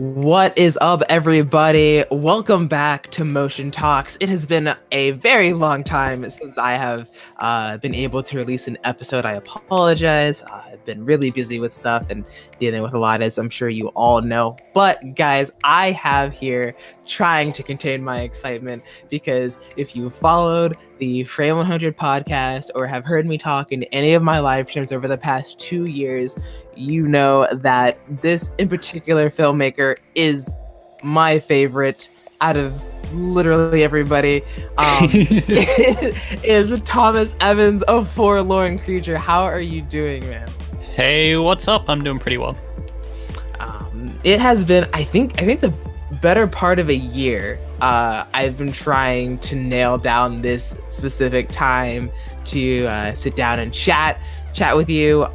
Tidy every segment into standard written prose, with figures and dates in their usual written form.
What is up, everybody? Welcome back to Motion Talks. It has been a very long time since I have been able to release an episode. I apologize. I've been really busy with stuff and dealing with a lot, as I'm sure you all know. But guys, I have here trying to contain my excitement because if you followed the Frame 100 podcast or have heard me talk in any of my live streams over the past 2 years, you know that this in particular filmmaker is my favorite out of literally everybody. It is Thomas Evans of Forlorn Creature. How are you doing, man? Hey, what's up? I'm doing pretty well. It has been, I think the better part of a year. I've been trying to nail down this specific time to sit down and chat with you.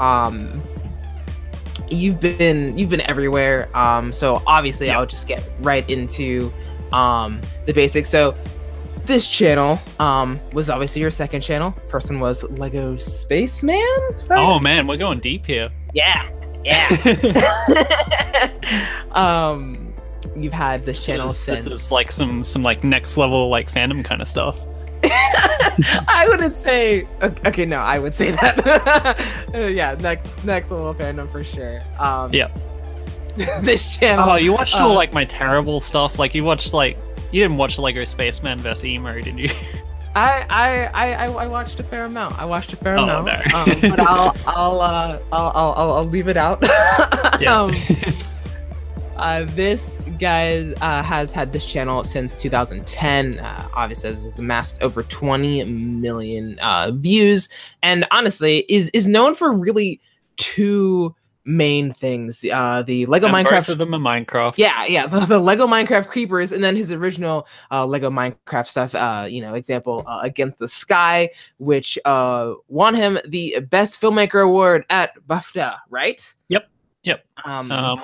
You've been everywhere, so obviously I'll just get right into the basics. So this channel was obviously your second channel. First one was Lego Spaceman. Oh man, we're going deep here. Yeah. You've had this channel since. This is like some like next level like fandom kind of stuff. I wouldn't say. Okay, no, I would say that. Yeah, next level fandom for sure. Yeah. This channel. Oh, you watched all like my terrible stuff. Like you didn't watch Lego Spaceman vs. Emo, did you? I watched a fair amount. No. But I'll leave it out. Yeah. This guy has had this channel since 2010. Obviously, has amassed over 20 million views, and honestly, is known for really two main things: the Lego Minecraft. Both of them are Minecraft. Yeah, the Lego Minecraft creepers, and then his original Lego Minecraft stuff. Example Against the Sky, which won him the Best Filmmaker Award at BAFTA, right? Yep.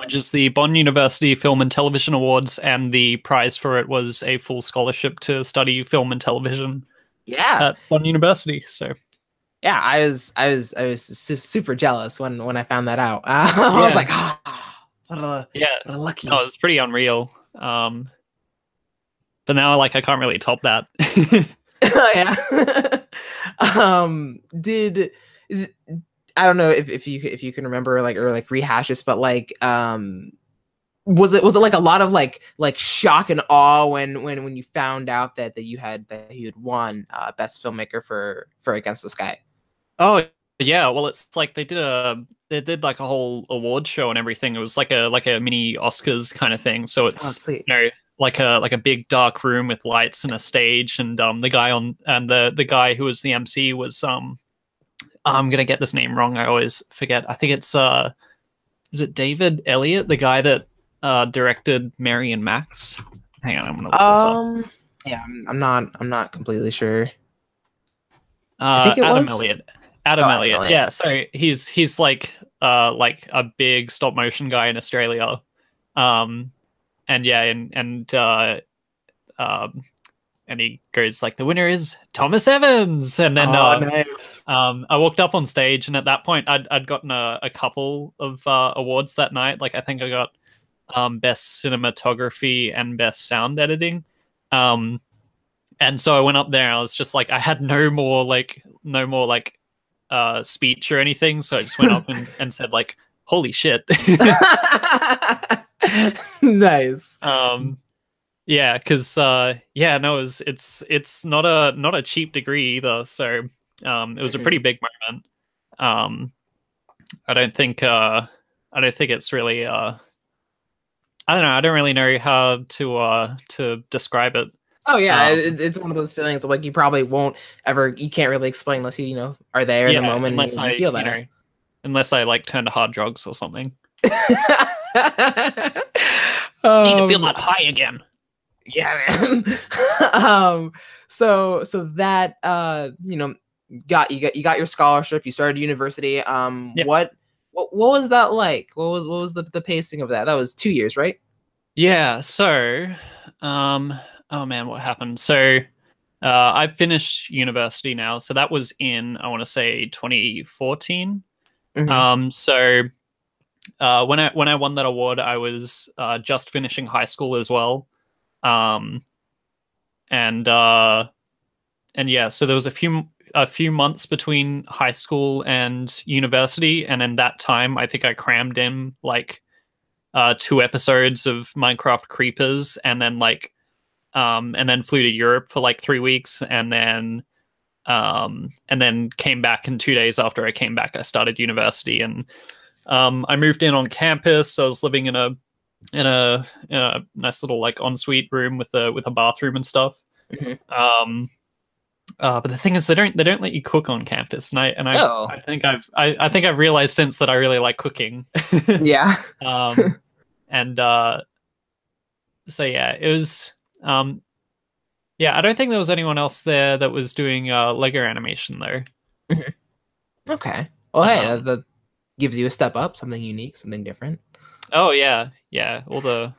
Which is the Bonn University Film and Television Awards, and the prize for it was a full scholarship to study film and television. Yeah, at Bonn University. So, yeah, I was super jealous when I found that out. I was like, what a lucky. Oh, it's pretty unreal. But now, like, I can't really top that. Yeah. I don't know if you can remember or rehash this, but was it like a lot of like shock and awe when you found out that you had won Best Filmmaker for Against the Sky? Oh yeah, well it's like they did like a whole award show and everything. It was like a mini Oscars kind of thing. So it's like a big dark room with lights and a stage, and the guy who was the MC was I'm gonna get this name wrong. I always forget. I think it's is it David Elliott, the guy that directed Mary and Max? Hang on, I'm gonna look this up. Yeah, I'm not completely sure. Adam Elliott. Adam Elliott. Yeah, so he's like a big stop motion guy in Australia. And he goes like, the winner is Thomas Evans. And then nice. I walked up on stage, and at that point I'd gotten a couple of awards that night. Like I think I got best cinematography and best sound editing. And so I went up there and I was just like, I had no more speech or anything. So I just went up and said like, holy shit. Nice. Yeah, because it's not a cheap degree either, so it was a pretty big moment. I don't think it's really I don't know. I don't really know how to describe it. Oh yeah, it's one of those feelings of like you probably won't ever. You can't really explain unless you are there in the moment unless and you feel that. Unless I like turn to hard drugs or something. Need to feel that high again. Yeah, man. So that got your scholarship. You started university. Yep. What was that like? What was the pacing of that? That was 2 years, right? Yeah. So, oh man, what happened? So, I finished university now. So that was in, I want to say 2014. Mm-hmm. So when I won that award, I was just finishing high school as well. Um, and yeah, so there was a few months between high school and university, and in that time, I think I crammed in like 2 episodes of Minecraft Creepers, and then flew to Europe for like 3 weeks, and then came back. And 2 days after I came back, I started university, and I moved in on campus. I was living in a nice little like ensuite room with a bathroom and stuff. Mm-hmm. But the thing is, they don't let you cook on campus, and Oh. I think I've realized since that I really like cooking. Yeah. And so yeah, it was yeah. I don't think there was anyone else there that was doing Lego animation though. Mm-hmm. Okay. Well, hey, that, gives you a step up, something unique, something different. Oh yeah, yeah. All the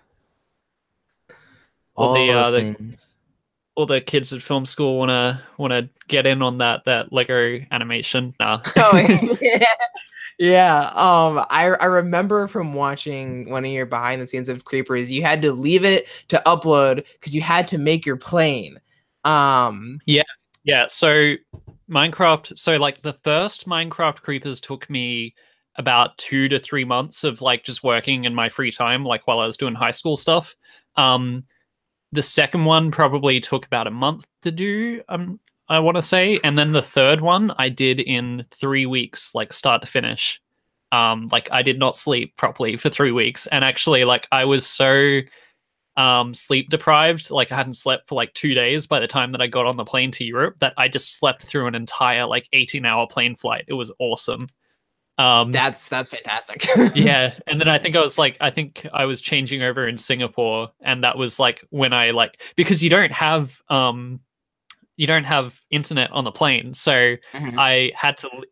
things. All the kids at film school wanna get in on that Lego animation. Nah. Oh yeah. Yeah. I remember from watching one of your behind the scenes of Creepers, you had to leave it to upload because you had to make your plane. Yeah. Yeah. So Minecraft, so like the first Minecraft Creepers took me about 2 to 3 months of like just working in my free time, like while I was doing high school stuff. The second one probably took about a month to do, I want to say, and then the third one I did in 3 weeks, like start to finish. Like I did not sleep properly for 3 weeks, and actually, like I was so sleep deprived, like I hadn't slept for like 2 days by the time that I got on the plane to Europe, that I just slept through an entire like 18-hour plane flight. It was awesome. That's fantastic. Yeah, and then I think I was changing over in Singapore, and that was like when I like, because you don't have internet on the plane, so Mm-hmm.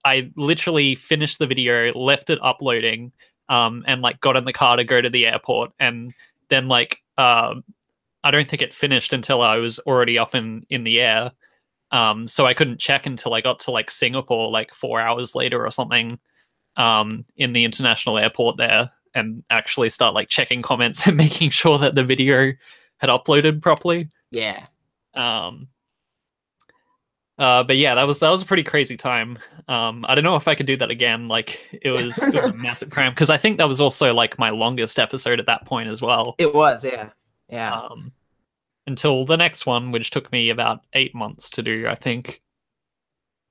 I literally finished the video, left it uploading, and like got in the car to go to the airport, and then like I don't think it finished until I was already up in the air. So I couldn't check until I got to like Singapore like 4 hours later or something, in the international airport there, and actually start like checking comments and making sure that the video had uploaded properly. Yeah. But yeah, that was a pretty crazy time. I don't know if I could do that again. Like it was a massive cram, because I think that was also like my longest episode at that point as well. It was, yeah. Yeah. Until the next one, which took me about 8 months to do, I think.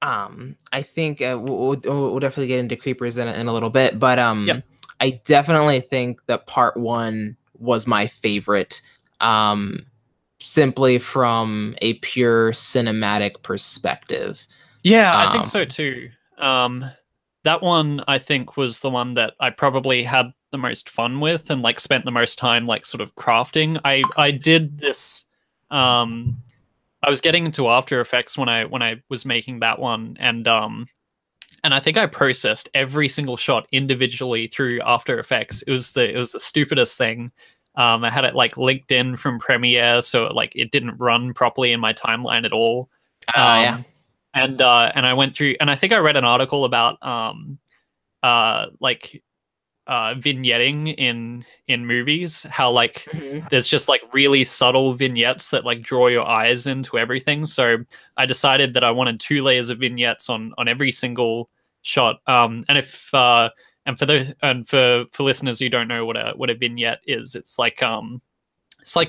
I think we'll definitely get into Creepers in a little bit, but Yep. I definitely think that part one was my favorite, simply from a pure cinematic perspective. Yeah, I think so too. That one I think was the one that I probably had the most fun with, and like spent the most time like sort of crafting. I did this. I was getting into After Effects when I was making that one, and I think I processed every single shot individually through After Effects. It was the stupidest thing. I had it like linked in from Premiere, so it didn't run properly in my timeline at all. Yeah. And I went through, and I think I read an article about vignetting in movies, how like there's just like really subtle vignettes that like draw your eyes into everything. So I decided that I wanted 2 layers of vignettes on every single shot. And if and for listeners who don't know what a vignette is, it's like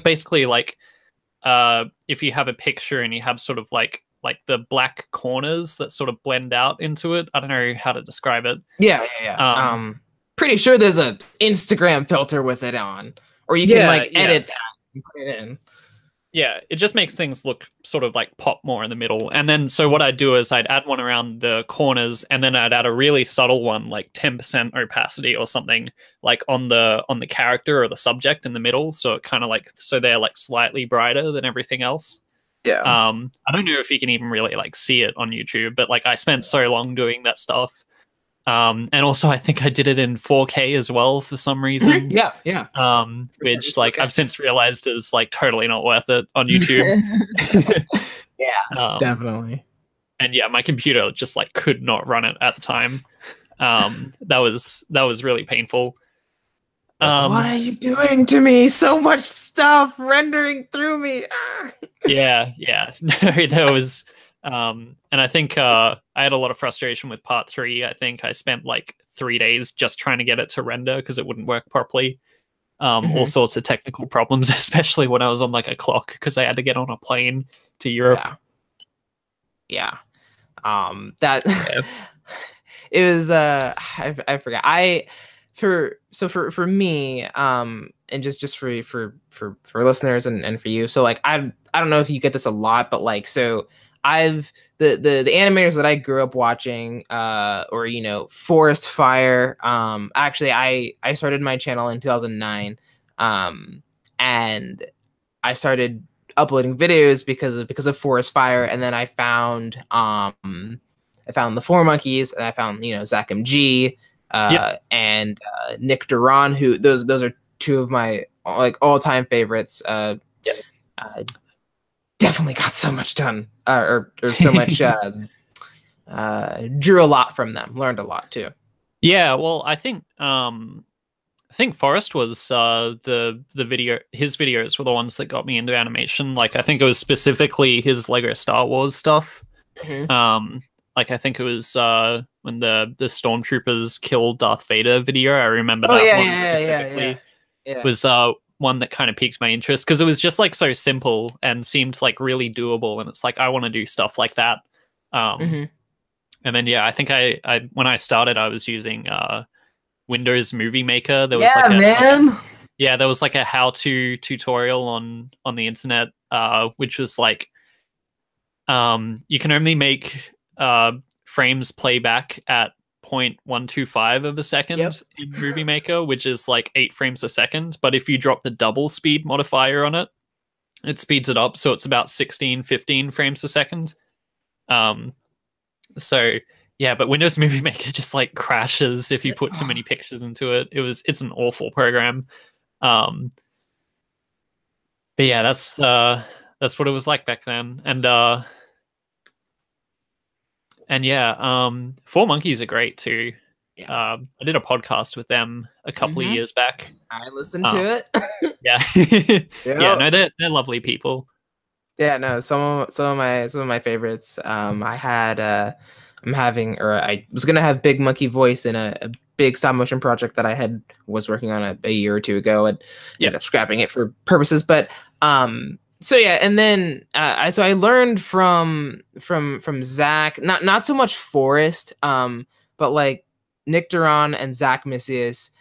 basically like if you have a picture and you have sort of like the black corners that sort of blend out into it. I don't know how to describe it. Yeah. Pretty sure there's a Instagram filter with it on, or you can like edit that and put it in. Yeah, it just makes things look sort of like pop more in the middle. And then so what I'd do is I'd add one around the corners, and then I'd add a really subtle one, like 10% opacity or something, like on the character or the subject in the middle. So it kind of like, so they're like slightly brighter than everything else. Yeah. I don't know if you can even really like see it on YouTube, but like I spent so long doing that stuff. And also I think I did it in 4K as well for some reason. Yeah. Which like I've since realized is like totally not worth it on YouTube. Yeah, definitely. And yeah, my computer just like could not run it at the time. That was really painful. Like, what are you doing to me? So much stuff rendering through me. Yeah. No, there was, and I think I had a lot of frustration with part 3. I think I spent like 3 days just trying to get it to render because it wouldn't work properly. All sorts of technical problems, especially when I was on like a clock because I had to get on a plane to Europe. Yeah. That it was I forgot. For me, and just for listeners and for you. So like I don't know if you get this a lot, but like so I've the animators that I grew up watching, or Forest Fire. Actually I started my channel in 2009, and I started uploading videos because of Forest Fire, and then I found the Four Monkeys, and I found Zach MG, and Nick Duran, who those are two of my like all-time favorites. Definitely got so much done, or so much. Drew a lot from them, learned a lot too. Yeah, well, I think Forrest was his videos were the ones that got me into animation. Like I think it was specifically his Lego Star Wars stuff. Like I think it was when the stormtroopers killed Darth Vader video. I remember that one specifically. Was one that kind of piqued my interest because it was just like so simple and seemed like really doable, and it's like I want to do stuff like that. And then I think I when I started I was using Windows Movie Maker. There was there was like a how-to tutorial on the internet, which was like you can only make frames playback at 0.125 of a second in Movie Maker, which is like 8 frames a second. But if you drop the double speed modifier on it, it speeds it up, so it's about 15 frames a second. So yeah, but Windows Movie Maker just like crashes if you put too many pictures into it. It's an awful program. But yeah, that's what it was like back then. And yeah, Four Monkeys are great too. I did a podcast with them a couple of years back. I listened to it. Yeah, no, they're lovely people. Yeah, no, some of my favorites. I was gonna have Big Monkey voice in a big stop motion project that I was working on a year or two ago, and ended up scrapping it for purposes. But so yeah, and then I learned from Zach, not so much Forrest, but like Nick Duran and Zach Messias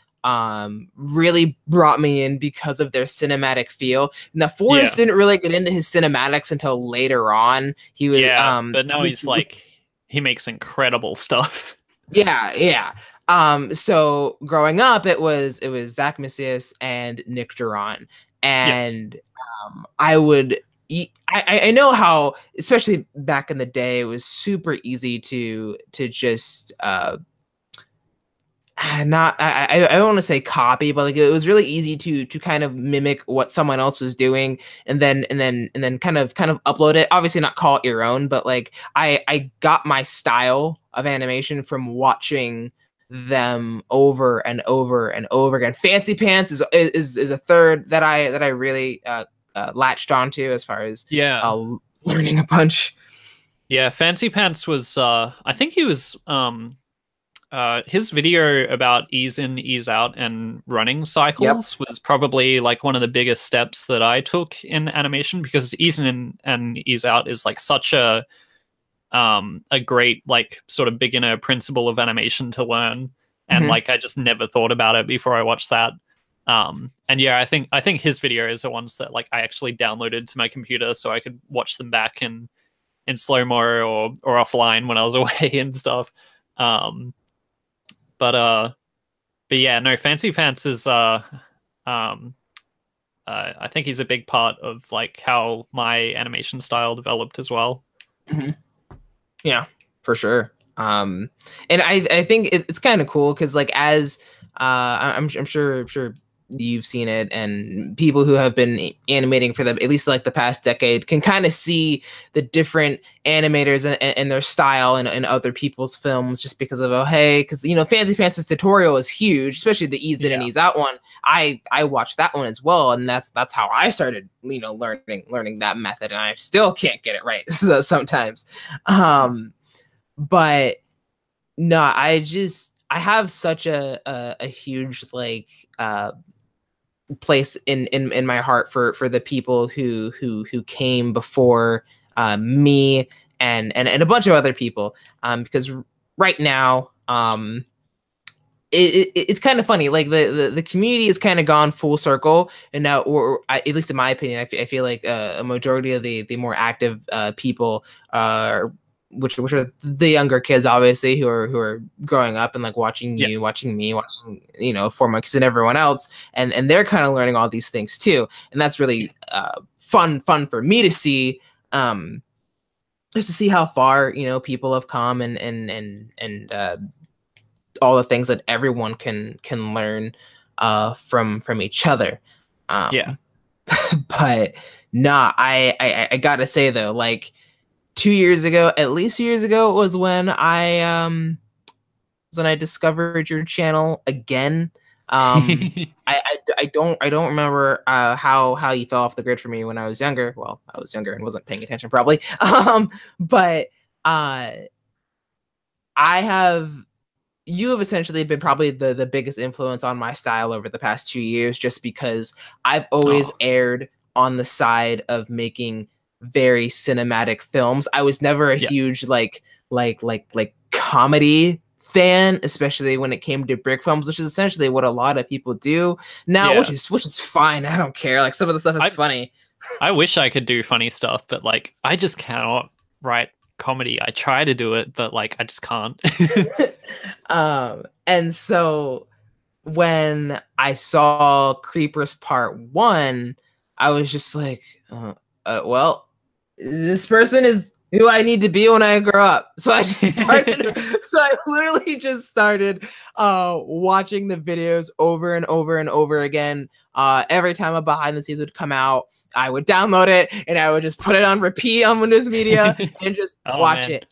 really brought me in because of their cinematic feel. Now Forrest didn't really get into his cinematics until later on. He was but now he's like he makes incredible stuff. So growing up it was Zach Messias and Nick Duran, and I know how, especially back in the day, it was super easy to just I don't want to say copy, but like it was really easy to kind of mimic what someone else was doing, and then kind of upload it. Obviously not call it your own, but like I got my style of animation from watching them over and over and over again. Fancy Pants is a third that I really latched onto as far as learning a bunch. Yeah, Fancy Pants was I think he was his video about ease in, ease out, and running cycles was probably like one of the biggest steps that I took in animation, because ease in and ease out is like such a great like sort of beginner principle of animation to learn, and like I just never thought about it before I watched that. And yeah, I think his videos are ones that like I actually downloaded to my computer so I could watch them back in slow-mo or offline when I was away and stuff. But yeah, no, Fancy Pants is I think he's a big part of like how my animation style developed as well. Yeah, for sure. And I think it's kind of cool because like as I'm sure you've seen it, and people who have been animating for at least like the past decade can kind of see the different animators and their style in other people's films, just because of, oh hey, because Fancy Pants' tutorial is huge, especially the ease in and ease out one. I watched that one as well, and that's how I started learning that method, and I still can't get it right sometimes. But no, I have such a huge like place in my heart for the people who came before me and a bunch of other people, because right now it's kind of funny, like the community has kind of gone full circle, and now, at least in my opinion, I feel like a majority of the more active people which are the younger kids, obviously, who are growing up and like watching you, watching me, watching Forlorn and everyone else, and they're kind of learning all these things too, and that's really fun for me to see, just to see how far people have come, and all the things that everyone can learn from each other. But nah, I gotta say though, like 2 years ago, at least 2 years ago, was when I discovered your channel again. I don't remember how you fell off the grid for me when I was younger. Well, I was younger and wasn't paying attention probably. But you have essentially been probably the biggest influence on my style over the past 2 years, just because I've always erred on the side of making very cinematic films. I was never a huge like comedy fan, especially when it came to brick films, which is essentially what a lot of people do now, which is fine. I don't care. Like, some of the stuff is funny. I wish I could do funny stuff, but like I just cannot write comedy. I try to do it, but like I just can't. And so when I saw Creepers Part 1, I was just like, well, this person is who I need to be when I grow up. So I just started. So I literally just started watching the videos over and over and over again. Every time a behind the scenes would come out, I would download it and I would just put it on repeat on Windows Media and just watch it.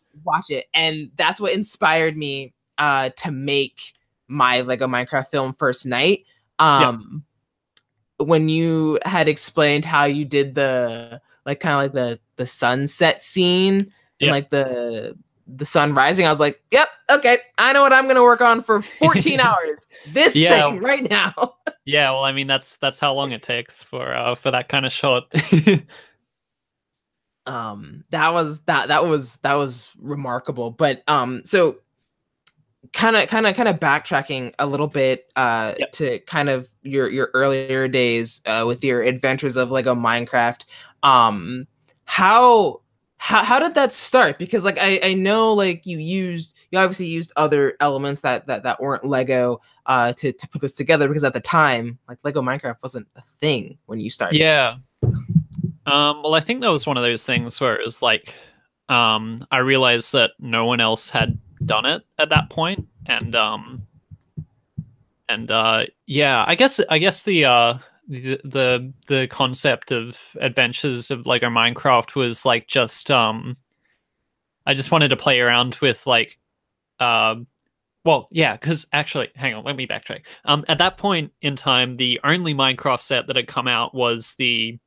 And that's what inspired me to make my Lego Minecraft film First Night. When you had explained how you did the kind of like the sunset scene and like the sun rising, I was like, yep, okay, I know what I'm gonna work on for 14 hours. This thing right now. Yeah, well, I mean, that's how long it takes for that kind of shot. That was remarkable. But so kind of backtracking a little bit to kind of your earlier days with your adventures of Lego Minecraft. How did that start? Because like I know like you obviously used other elements that weren't Lego to put this together, because at the time like Lego Minecraft wasn't a thing when you started. Well, I think that was one of those things where it was like I realized that no one else had done it at that point, and yeah, I guess the concept of adventures of Lego Minecraft was like just I just wanted to play around with like well, yeah, because actually, hang on, let me backtrack. At that point in time, the only Minecraft set that had come out was the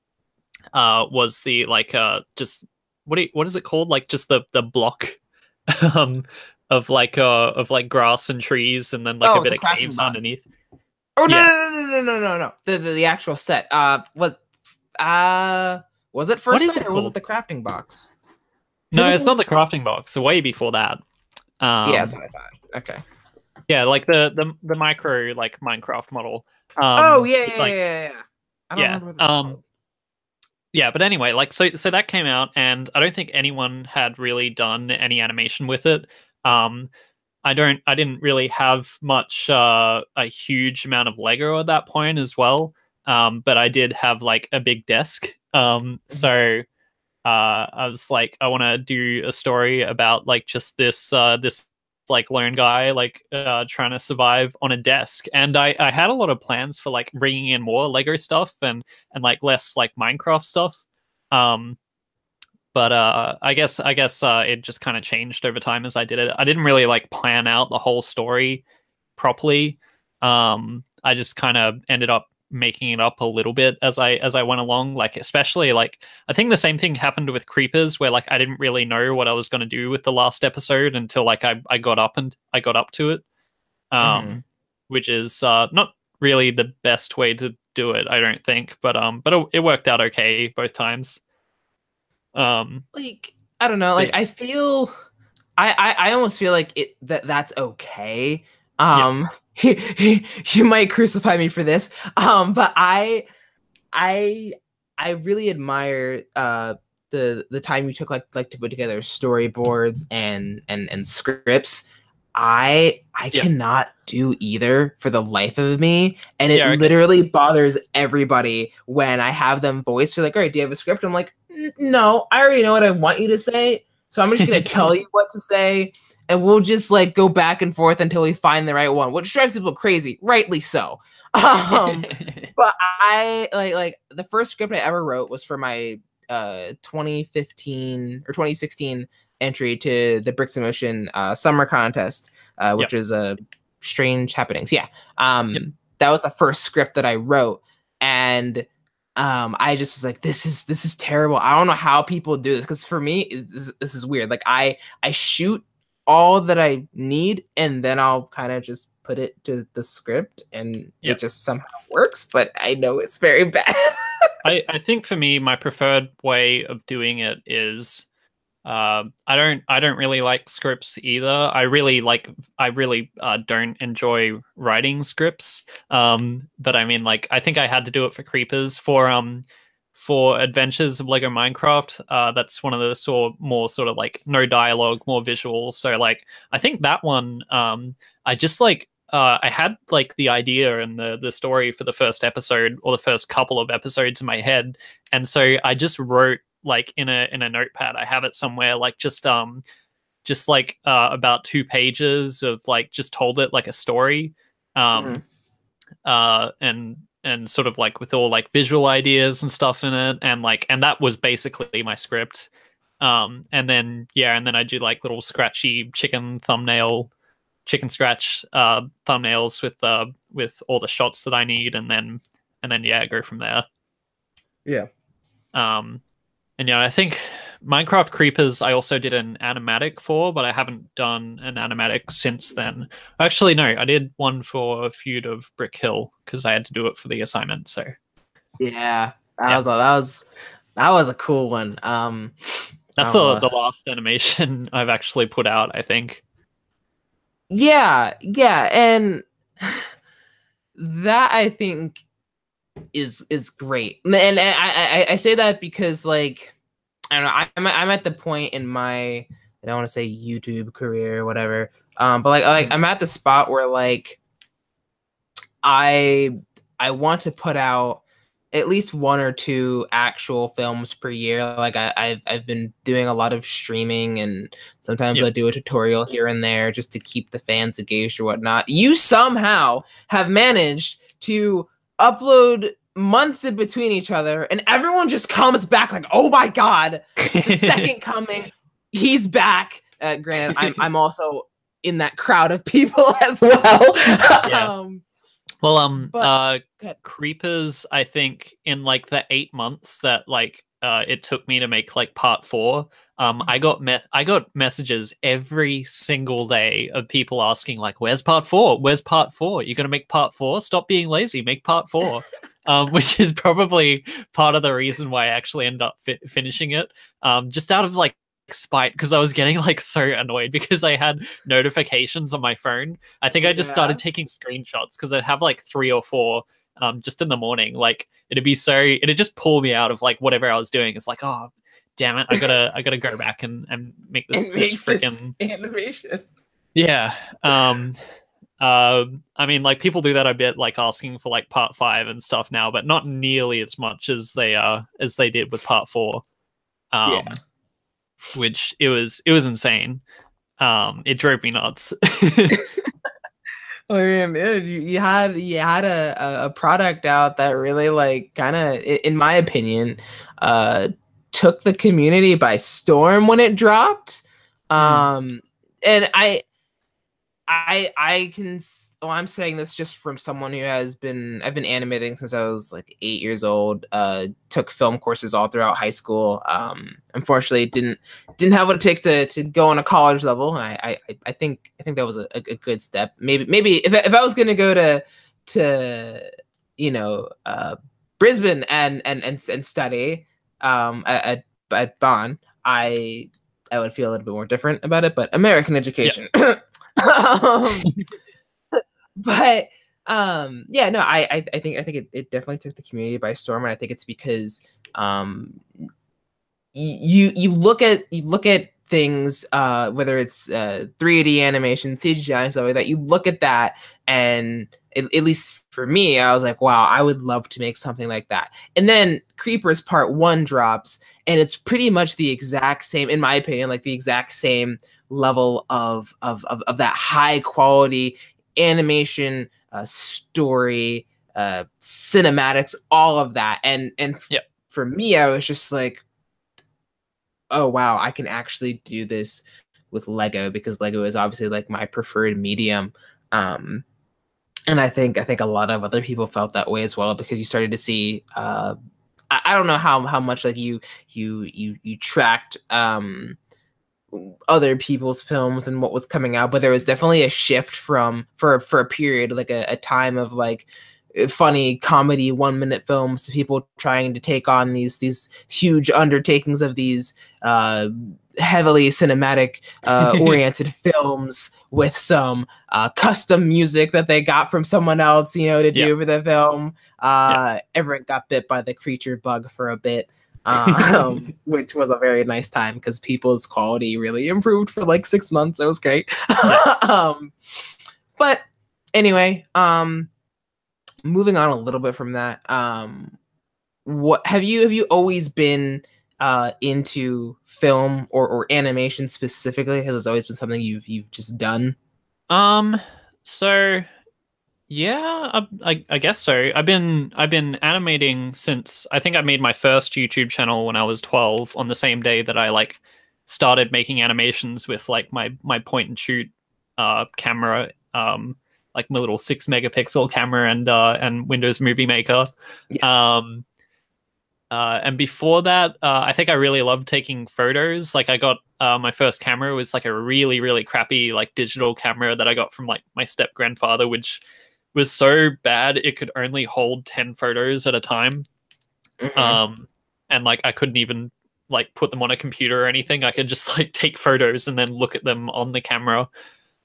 like just what is it called? Like just the block of like grass and trees, and then like a bit of caves underneath. Oh no! The actual set was it First Night, or was it the crafting box? No, it's not the crafting box. Way before that. Yeah, that's what I thought. Okay. Yeah, like the micro like Minecraft model. Oh yeah. I don't remember what it's called. Yeah, but anyway, like so that came out, and I don't think anyone had really done any animation with it. I didn't really have much a huge amount of Lego at that point as well. But I did have like a big desk. So I was like, I want to do a story about like just this like lone guy like trying to survive on a desk. And I had a lot of plans for like bringing in more Lego stuff and like less like Minecraft stuff. Um, but I guess it just kind of changed over time as I did it. I didn't really like plan out the whole story properly. I just kind of ended up making it up a little bit as I went along. Like especially like I think the same thing happened with Creepers, where like I didn't really know what I was going to do with the last episode until like I got up to it. Which is not really the best way to do it, I don't think. But it worked out okay both times. Like I don't know, like I feel I almost feel like that's okay. Um you might crucify me for this. But I I really admire the time you took like to put together storyboards and scripts. I cannot do either for the life of me, and it literally bothers everybody when I have them voice. They're like, "All right, do you have a script?" I'm like, "No, I already know what I want you to say, so I'm just gonna tell you what to say, and we'll just like go back and forth until we find the right one," which drives people crazy, rightly so. But I like the first script I ever wrote was for my 2015 or 2016 entry to the Bricks in Motion summer contest, which is Strange Happenings. Yeah. That was the first script that I wrote, and I just was like, this is terrible. I don't know how people do this, because for me, this is weird. Like I shoot all that I need, and then I'll kind of just put it to the script, and it just somehow works. But I know it's very bad. I think for me, my preferred way of doing it is I don't really like scripts either. I really don't enjoy writing scripts. But I mean, like I think I had to do it for Creepers for Adventures of Lego Minecraft. That's one of the more sort of like no dialogue, more visual. So like I think that one I just like I had like the idea and the story for the first episode or the first couple of episodes in my head, and so I just wrote like in a notepad. I have it somewhere, like just like about 2 pages of like just told it like a story, and sort of like with all like visual ideas and stuff in it, and that was basically my script. And then I do like little scratchy chicken scratch thumbnails with all the shots that I need, and then I go from there. Yeah. And I think Minecraft Creepers I also did an animatic for, but I haven't done an animatic since then. Actually, no, I did one for Feud of Brick Hill because I had to do it for the assignment. So yeah, that was a cool one. That's the last animation I've actually put out, I think. Yeah, and that I think is great, and I say that because like I don't know, I'm at the point in my, I don't want to say YouTube career or whatever, but like I'm at the spot where like I want to put out at least 1 or 2 actual films per year. Like I've been doing a lot of streaming, and sometimes I do a tutorial here and there just to keep the fans engaged or whatnot. You somehow have managed to upload months in between each other, and everyone just comes back like, oh my god, the second coming, he's back. Granted, I'm also in that crowd of people as well. Yeah. Well, Creepers, I think in like the 8 months that like it took me to make like part 4, I got messages every single day of people asking like, "Where's part 4? Where's part 4? You're gonna make part 4? Stop being lazy, make part 4." Which is probably part of the reason why I actually ended up finishing it, just out of like spite, because I was getting like so annoyed because I had notifications on my phone. I think I just started taking screenshots because I'd have like 3 or 4 just in the morning. Like it'd just pull me out of like whatever I was doing. It's like, oh damn it, I gotta go back and make this freaking animation. Yeah. I mean, like people do that a bit, like asking for like part 5 and stuff now, but not nearly as much as they did with part 4. Which it was insane. it drove me nuts. I mean, you had a product out that really like kind of, in my opinion, uh, took the community by storm when it dropped. And I can. Well, I'm saying this just from someone who has been. I've been animating since I was like 8 years old. Took film courses all throughout high school. Unfortunately, didn't have what it takes to go on a college level. I think that was a good step. Maybe if I was gonna go to you know Brisbane and study at Bonn, I would feel a little bit more different about it. But American education. Yeah. But yeah, no, I think it definitely took the community by storm, and I think it's because you look at things, whether it's 3D animation, CGI, and stuff like that. You look at that, and at least for me, I was like, wow, I would love to make something like that. And then Creepers Part 1 drops, and it's pretty much the exact same, in my opinion, like the exact same level of that high quality animation, story, cinematics, all of that. And yep. For me, I was just like, oh wow, I can actually do this with Lego, because Lego is obviously like my preferred medium. And I think a lot of other people felt that way as well, because you started to see I don't know how much like you tracked other people's films and what was coming out, but there was definitely a shift for a period, like a time of like funny comedy 1-minute films, to people trying to take on these huge undertakings of these heavily cinematic oriented films with some custom music that they got from someone else, to do for the film. Everyone got bit by the creature bug for a bit. Which was a very nice time, because people's quality really improved for like 6 months. It was great. But anyway, moving on a little bit from that, what have you always been into film or animation specifically? Has it always been something you've just done? So yeah, I guess so. I've been animating since, I think I made my first YouTube channel when I was 12, on the same day that I like started making animations with like my point and shoot camera, like my little 6 megapixel camera and Windows Movie Maker. Yeah. And before that, I think I really loved taking photos. Like I got my first camera was like a really, really crappy like digital camera that I got from like my step grandfather, which was so bad it could only hold 10 photos at a time. And like I couldn't even like put them on a computer or anything. I could just like take photos and then look at them on the camera.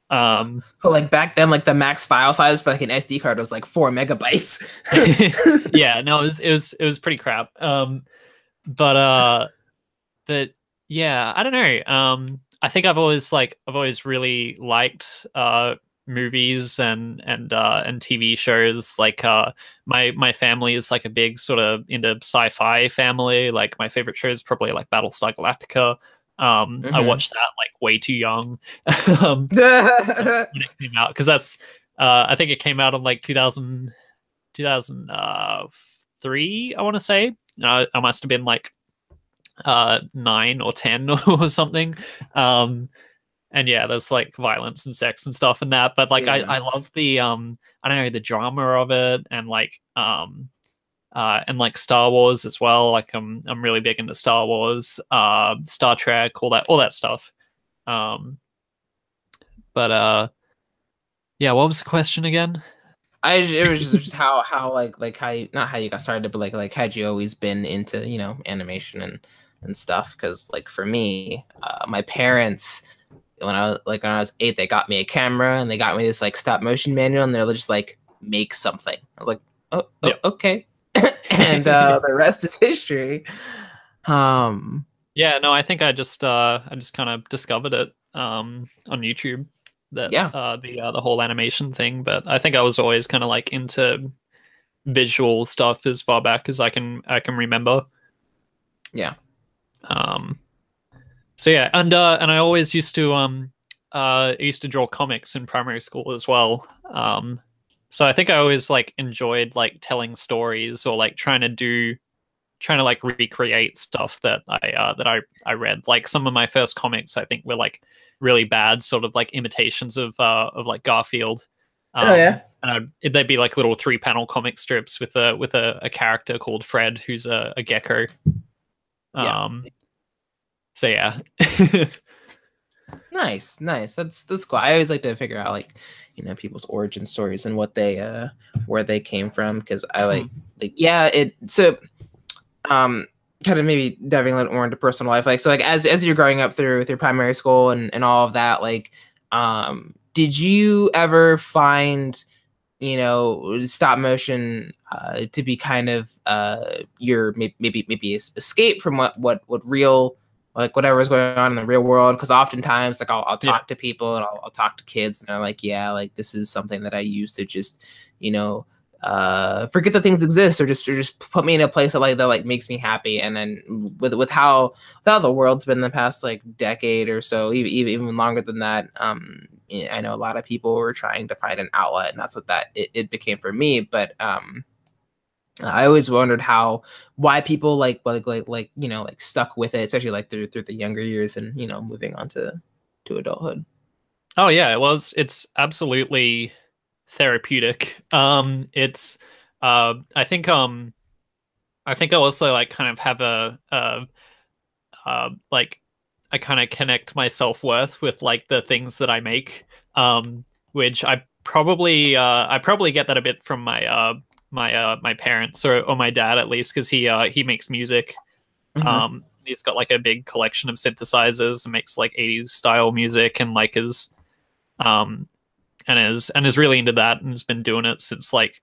But like back then, like the max file size for like an SD card was like 4 megabytes. Yeah, no, it was pretty crap. But yeah, I don't know. I think I've always really liked movies and TV shows. Like my family is like a big sort of into sci-fi family. Like my favorite show is probably like Battlestar Galactica. I watched that like way too young when it came out, because that's I think it came out in like 2003, I want to say. I must have been like 9 or 10 or something. And yeah, there's like violence and sex and stuff in that, but like I love the I don't know, the drama of it, and like Star Wars as well. Like I'm really big into Star Wars, Star Trek, all that stuff. But yeah, what was the question again? It was just how like how you, not how you got started, but like had you always been into animation and stuff? Because like for me, my parents, when I was 8, they got me a camera and they got me this like stop motion manual, and they're just like, make something. I was like, okay. And the rest is history. Yeah, no, I think I just kind of discovered it on YouTube, that the whole animation thing. But I think I was always kind of like into visual stuff as far back as I can remember. Yeah. So yeah, and I always used to I used to draw comics in primary school as well. So I think I always like enjoyed like telling stories or like trying to like recreate stuff that I read. Like some of my first comics I think were like really bad, sort of like imitations of like Garfield. Oh yeah. And they'd be like little 3-panel comic strips with a character called Fred who's a gecko. Yeah. Um, so yeah. Nice, nice. That's cool. I always like to figure out like, people's origin stories and what they where they came from, because I like yeah, it so kind of maybe diving a little more into personal life. Like so like as you're growing up through primary school and all of that, like did you ever find stop motion to be kind of your maybe escape from what real, like whatever is going on in the real world? Because oftentimes like I'll talk to people and I'll talk to kids and they're like, yeah, like this is something that I use to just forget that things exist, or just put me in a place that makes me happy. And then with how the world's been the past like decade or so, even longer than that, I know a lot of people were trying to find an outlet, and that's what it became for me. But I always wondered why people like stuck with it, especially like through the younger years and moving on to adulthood. Oh yeah, it's absolutely therapeutic. It's I think I also like kind of have like I kind of connect my self-worth with like the things that I make. Which I probably get that a bit from my parents or my dad at least, because he makes music. He's got like a big collection of synthesizers and makes like 80s style music, and like um is really into that, and has been doing it since like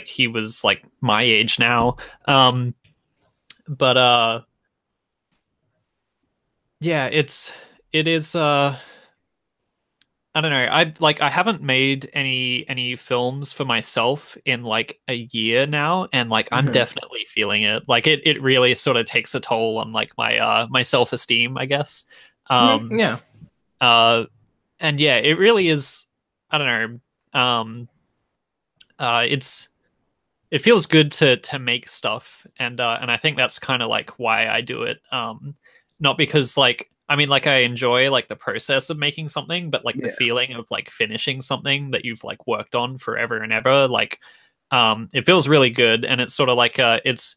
he was like my age now. But yeah, it is I don't know. I haven't made any films for myself in like a year now, and like I'm definitely feeling it. Like it really sort of takes a toll on like my self-esteem, I guess. Yeah. And yeah, it really is, I don't know. It feels good to make stuff, and I think that's kind of like why I do it. Not because like I mean like I enjoy like the process of making something, but like the feeling of like finishing something that you've like worked on forever and ever, like it feels really good. And it's sort of like it's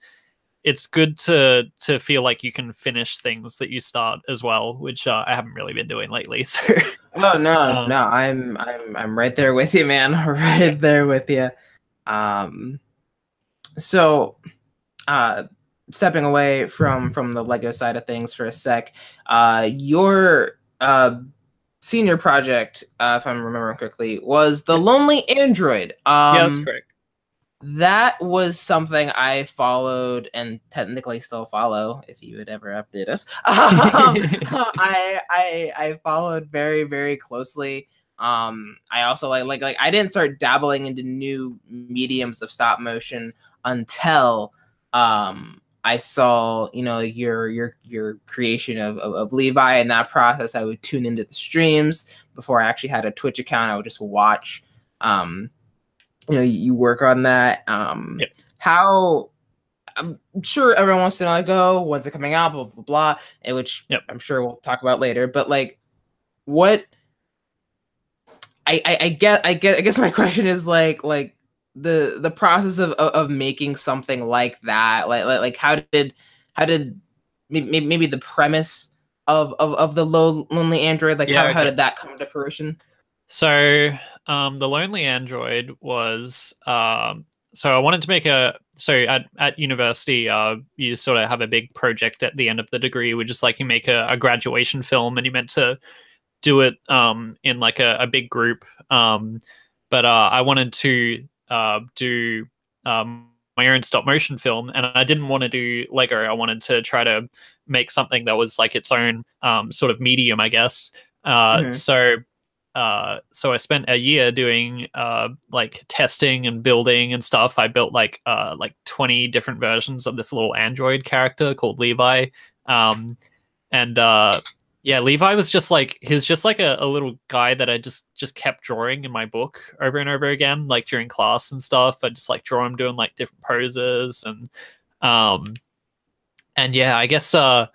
good to feel like you can finish things that you start as well, which I haven't really been doing lately. So oh no, I'm right there with you, man. Right there with you. So stepping away from the Lego side of things for a sec, your senior project, if I'm remembering correctly, was the Lonely Android. Yeah, that's correct. That was something I followed and technically still follow, if you would ever update us. I followed very, very closely. I also like I didn't start dabbling into new mediums of stop motion until I saw your creation of Levi. In that process, I would tune into the streams. Before I actually had a Twitch account, I would just watch you work on that. How I'm sure everyone wants to know, like, oh, when's it coming out, blah blah blah, and which I'm sure we'll talk about later. But like, what I guess my question is like the process of making something like that, like how did maybe the premise of the Lonely Android, like how did that come to fruition? So the Lonely Android was so I wanted to make at university you sort of have a big project at the end of the degree, which is like you make a graduation film, and you meant to do it in like a big group. But I wanted to do my own stop motion film, and I didn't want to do Lego. I wanted to try to make something that was like its own sort of medium, I guess. So I spent a year doing like testing and building and stuff. I built like 20 different versions of this little android character called Levi. And Yeah, Levi was just like he was just like a little guy that I just kept drawing in my book over and over again, like during class and stuff. I just like draw him doing like different poses um and yeah, uh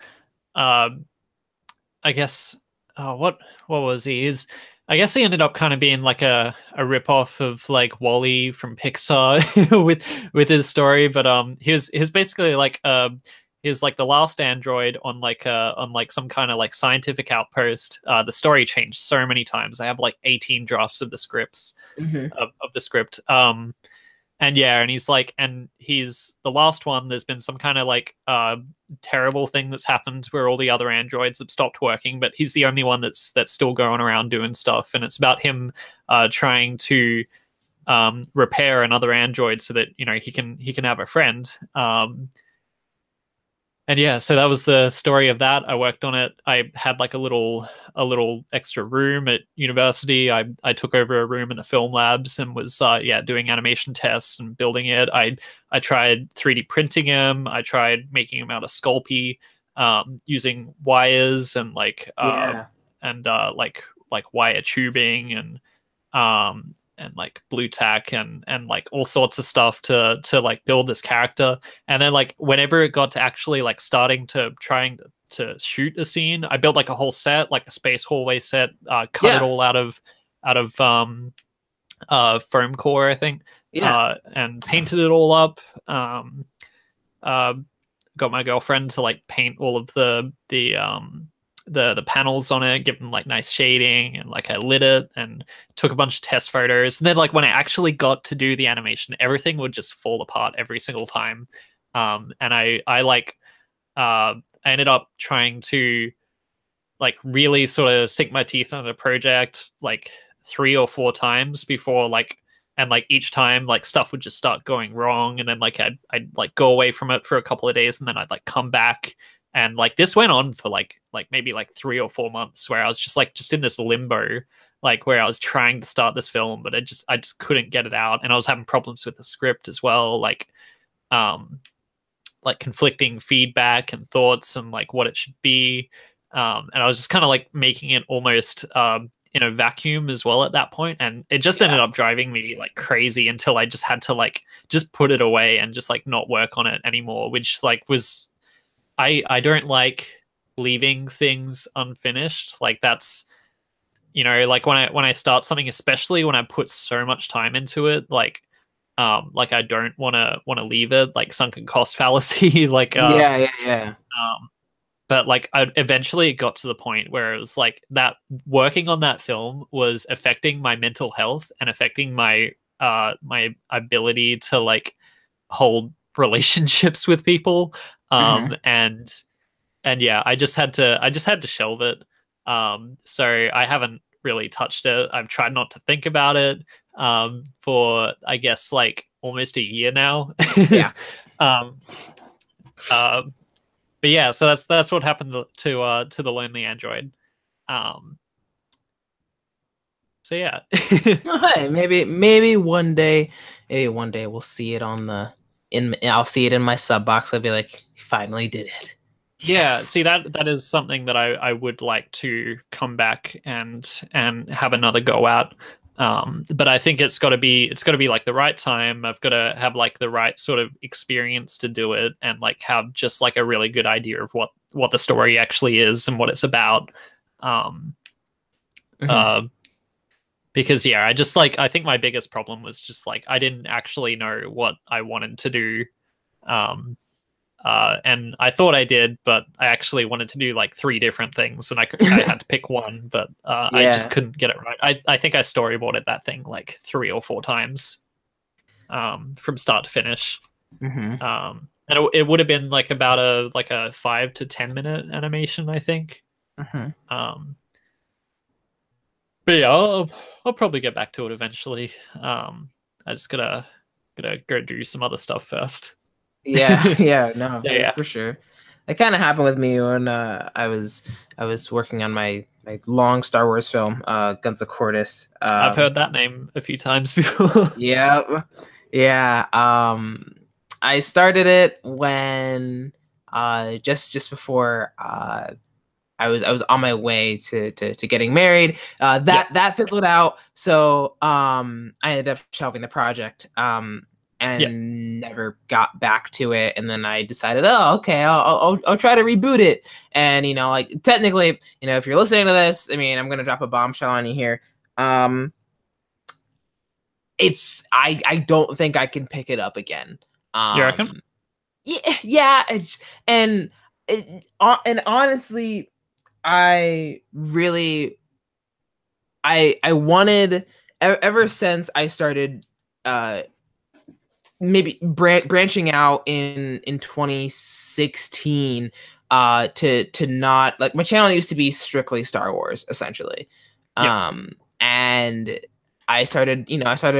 I guess what was he? I guess he ended up kind of being like a rip-off of like Wall-E from Pixar with his story, but he was basically like he was like the last android on like some kind of like scientific outpost. The story changed so many times. I have like 18 drafts of the scripts Mm-hmm. of the script. And yeah, and he's the last one. There's been some kind of like terrible thing that's happened where all the other androids have stopped working, but he's the only one that's still going around doing stuff. And it's about him trying to repair another android so that he can have a friend. And yeah, so that was the story of that. I worked on it. I had like a little extra room at university. I took over a room in the film labs and was doing animation tests and building it. I tried 3D printing him. I tried making him out of Sculpey, using wires and Yeah. like wire tubing and like blue tack and like all sorts of stuff to like build this character. And then like whenever it got to actually like starting to trying to shoot a scene, I built like a whole set, like a space hallway set, cut it Yeah. all out of foam core, I think, Yeah. and painted it all up. Uh, got my girlfriend to like paint all of the panels on it, give them like nice shading, and like I lit it and took a bunch of test photos. And then like when I actually got to do the animation, everything would just fall apart every single time. And I ended up trying to like really sort of sink my teeth on a project like 3 or 4 times before and like each time like stuff would just start going wrong, and then like I'd like go away from it for a couple of days and then I'd like come back. And like this went on for like maybe like 3 or 4 months where I was just in this limbo, like where I was trying to start this film but I just couldn't get it out, and I was having problems with the script as well, um like conflicting feedback and thoughts and like what it should be. And I was just kind of like making it almost in a vacuum as well at that point, and it just ended Yeah. up driving me like crazy until I just had to like just put it away and just like not work on it anymore, which like was I don't like leaving things unfinished. Like that's like when I start something, especially when I put so much time into it, like I don't want to leave it, like sunken cost fallacy. Yeah. Yeah. Yeah. Um, but like I eventually it got to the point where it was like that working on that film was affecting my mental health and affecting my ability to like hold relationships with people. Mm-hmm. And yeah, I just had to shelve it. So I haven't really touched it. I've tried not to think about it for I guess like almost a year now. Yeah. um uh, but yeah, so that's what happened to the Lonely Android. Um so yeah. Oh, hey, maybe one day we'll see it on the in. I'll see it in my sub box. I'll be like, finally did it. Yeah, see Yes. that is something that I would like to come back and have another go at. But I think it's got to be like the right time. I've got to have like the right sort of experience to do it, and like have just like a really good idea of what the story actually is and what it's about. Um, Mm-hmm. uh, because yeah, I think my biggest problem was just like I didn't actually know what I wanted to do. Um, and I thought I did, but I actually wanted to do like 3 different things, and I had to pick one, but I just Yeah. couldn't get it right. I think I storyboarded that thing like 3 or 4 times, from start to finish. Mm-hmm. And it would have been like about a 5 to 10 minute animation, I think. Mm-hmm. Um, but yeah, I'll probably get back to it eventually. I just gotta go do some other stuff first. Yeah. Yeah. No, So yeah, for sure. It kind of happened with me when I was working on my long Star Wars film, Guns of Cordis. I've heard that name a few times before. Yeah. Yeah. I started it when just before I was on my way to getting married. That fizzled out, so I ended up shelving the project. And never got back to it. And then I decided, oh, okay, I'll try to reboot it. And like technically, if you're listening to this, I mean, I'm gonna drop a bombshell on you here. It's I don't think I can pick it up again. You reckon? Yeah, and honestly, I really I wanted ever since I started maybe branching out in 2016 to not like my channel used to be strictly Star Wars essentially. And I started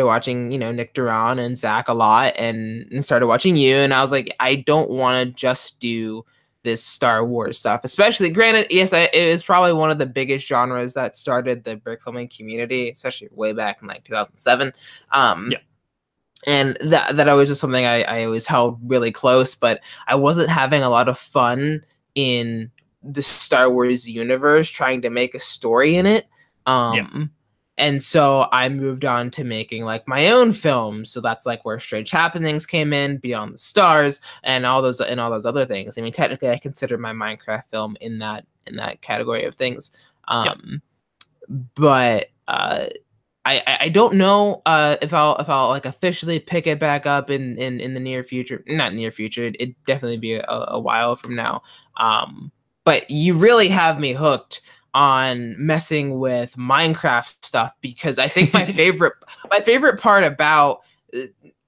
watching, Nick Duran and Zach a lot and started watching you, and I was like, I don't want to just do this Star Wars stuff, especially granted, yes, it is probably one of the biggest genres that started the brick filming community, especially way back in like 2007. And that always was something I always held really close, but I wasn't having a lot of fun in the Star Wars universe trying to make a story in it. And so I moved on to making like my own films. So that's like where Strange Happenings came in, Beyond the Stars, and all those other things. I mean, technically, I consider my Minecraft film in that category of things. But I don't know if I'll like officially pick it back up in the near future. Not near future. It'd definitely be a while from now. But you really have me hooked on messing with Minecraft stuff, because I think my favorite part about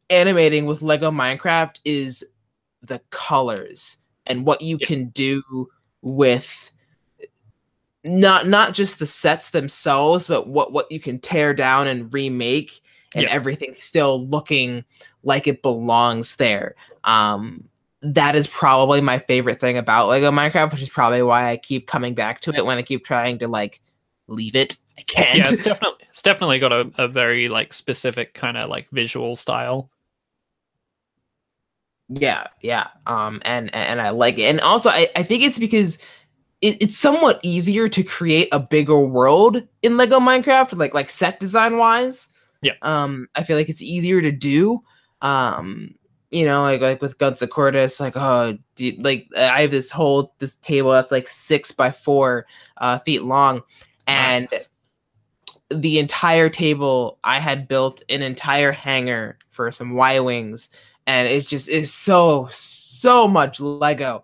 animating with Lego Minecraft is the colors and what you can do with not just the sets themselves, but what you can tear down and remake, and everything still looking like it belongs there. That is probably my favorite thing about Lego Minecraft, which is probably why I keep coming back to it when I keep trying to like leave it. I can't. Yeah, it's definitely got a very like specific kind of like visual style. Yeah. And I like it, and also I think it's because it's somewhat easier to create a bigger world in Lego Minecraft, like set design wise. I feel like it's easier to do. Like with Guns of Cordis, like, oh, dude, like I have this table that's like 6 by 4 feet long, and the entire table I had built an entire hangar for some Y-wings, and it's so much Lego.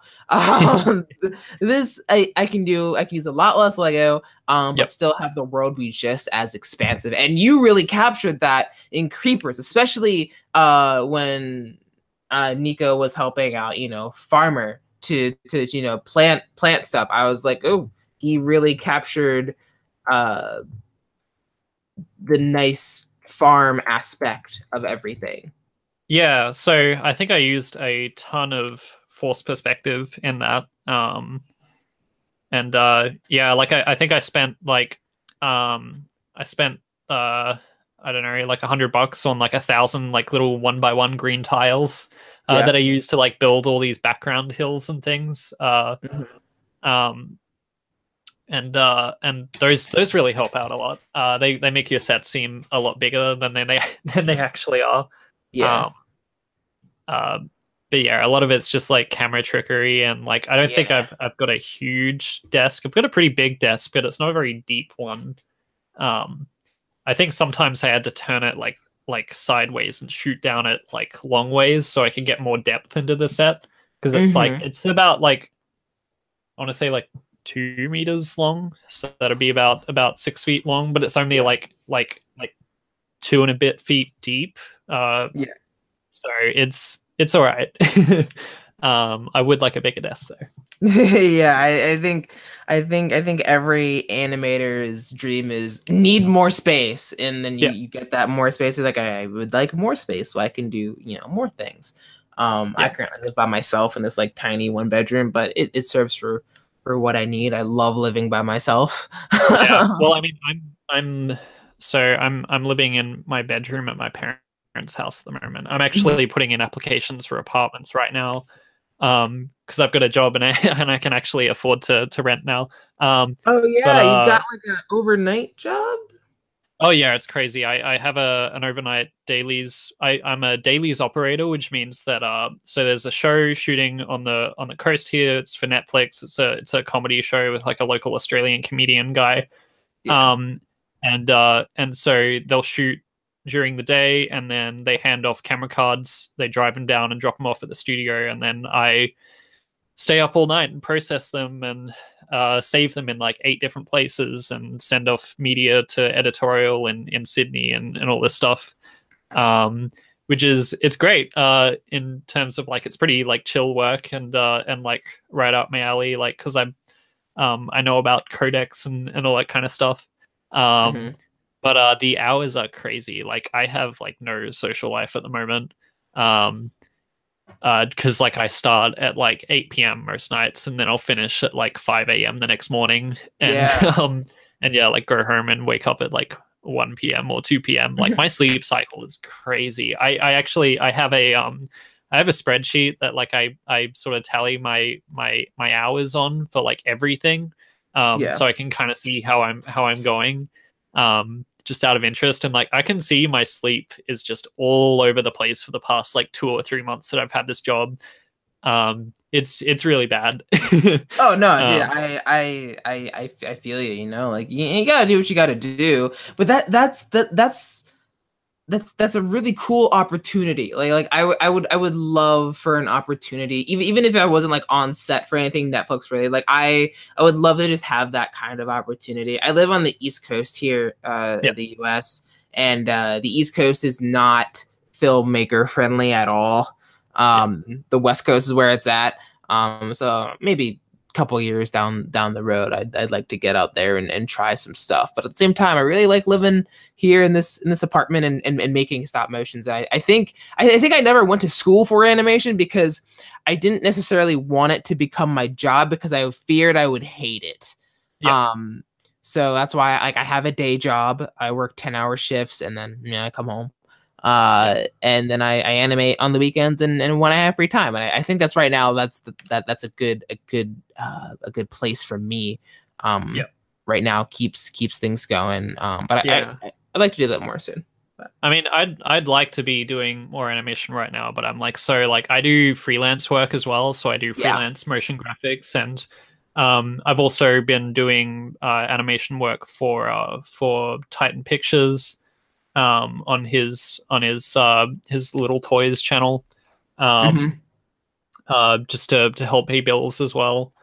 This I can use a lot less Lego, but still have the world be just as expansive. And you really captured that in Creepers, especially when Nico was helping out, Farmer to plant stuff. I was like, oh, he really captured the nice farm aspect of everything. Yeah, so I think I used a ton of forced perspective in that. Like I think I spent like I don't know, like $100 on like 1,000 like little 1x1 green tiles that I used to like build all these background hills and things. And those really help out a lot. They make your set seem a lot bigger than they actually are. But yeah, a lot of it's just like camera trickery, and like I don't think I've got a huge desk. I've got a pretty big desk, but it's not a very deep one. I think sometimes I had to turn it like sideways and shoot down it like long ways so I can get more depth into the set, because it's like it's about like I want to say like 2 meters long, so that'd be about 6 feet long, but it's only like 2 and a bit feet deep. So it's all right. I would like a bigger desk though. Yeah, I think every animator's dream is need more space, and then you get that more space. You're like, I would like more space so I can do more things. I currently live by myself in this like tiny 1-bedroom, but it serves for what I need. I love living by myself. Well, I mean, I'm living in my bedroom at my parents' house at the moment. I'm actually putting in applications for apartments right now, because I've got a job and I and I can actually afford to rent now. Oh But yeah, you got like an overnight job? Oh yeah, it's crazy. I have an overnight dailies. I'm a dailies operator, which means that so there's a show shooting on the coast here. It's for Netflix. It's a comedy show with like a local Australian comedian guy. Yeah. Um and so they'll shoot during the day and then they hand off camera cards. They drive them down and drop them off at the studio, and then I stay up all night and process them and save them in like 8 different places and send off media to editorial in Sydney and all this stuff. Which is it's great in terms of like it's pretty like chill work and like right up my alley, like because I know about codecs and all that kind of stuff. Hmm. But the hours are crazy. Like I have like no social life at the moment. Because like I start at like 8 p.m. most nights, and then I'll finish at like 5 a.m. the next morning, and Yeah. and yeah, like go home and wake up at like 1 p.m. or 2 p.m. Like my sleep cycle is crazy. I actually I have a spreadsheet that like I sort of tally my hours on for like everything, Yeah. so I can kind of see how I'm going. Just out of interest, and like I can see my sleep is just all over the place for the past like 2 or 3 months that I've had this job. It's really bad. Oh no, dude, um I feel you, you know, like you gotta do what you gotta do. But that's a really cool opportunity. I would love for an opportunity, even if I wasn't like on set for anything Netflix related. Like I would love to just have that kind of opportunity. I live on the East Coast here, yeah, in the US, and the East Coast is not filmmaker friendly at all. yeah, The West Coast is where it's at. So maybe couple years down the road, I'd like to get out there and try some stuff. But at the same time, I really like living here in this apartment and making stop motions. I think I never went to school for animation because I didn't necessarily want it to become my job because I feared I would hate it. yeah, Um, so that's why I have a day job. I work 10-hour shifts and then I come home. yeah, And then I animate on the weekends and when I have free time. And I think that's right now that's a good place for me. yeah. Right now keeps things going. But Yeah. I'd like to do that more soon. But I mean, I'd like to be doing more animation right now, but I'm like so like I do freelance work as well, so I do yeah. freelance motion graphics, and I've also been doing animation work for Titan Pictures on his Little Toys channel, Hmm. um, just to help pay bills as well.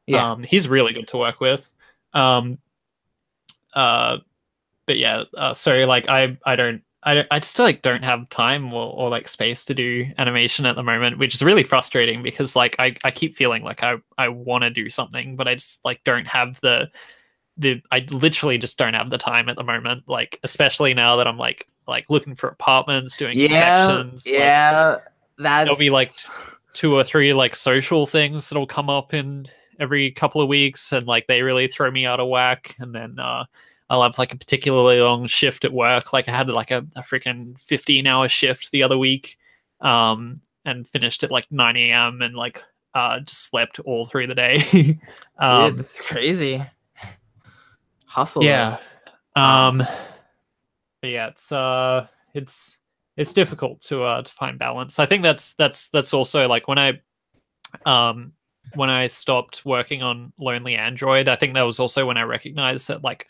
Yeah. He's really good to work with. Um, uh, but yeah, so like I just like don't have time or like space to do animation at the moment, which is really frustrating because like I keep feeling like I want to do something, but I just like don't have the I literally just don't have the time at the moment, like especially now that I'm like looking for apartments, doing Yeah. inspections. Like Yeah. there'll be That's like 2 or 3 like social things that'll come up in every couple of weeks, and like they really throw me out of whack. And then I'll have like a particularly long shift at work. Like I had like a freaking 15-hour shift the other week, and finished at like 9 a.m. and like just slept all through the day. dude, um that's crazy. Hustle though. yeah. um but yeah, it's it's difficult to find balance. I think that's also like um when I stopped working on Lonely Android, I think that was also when I recognized that like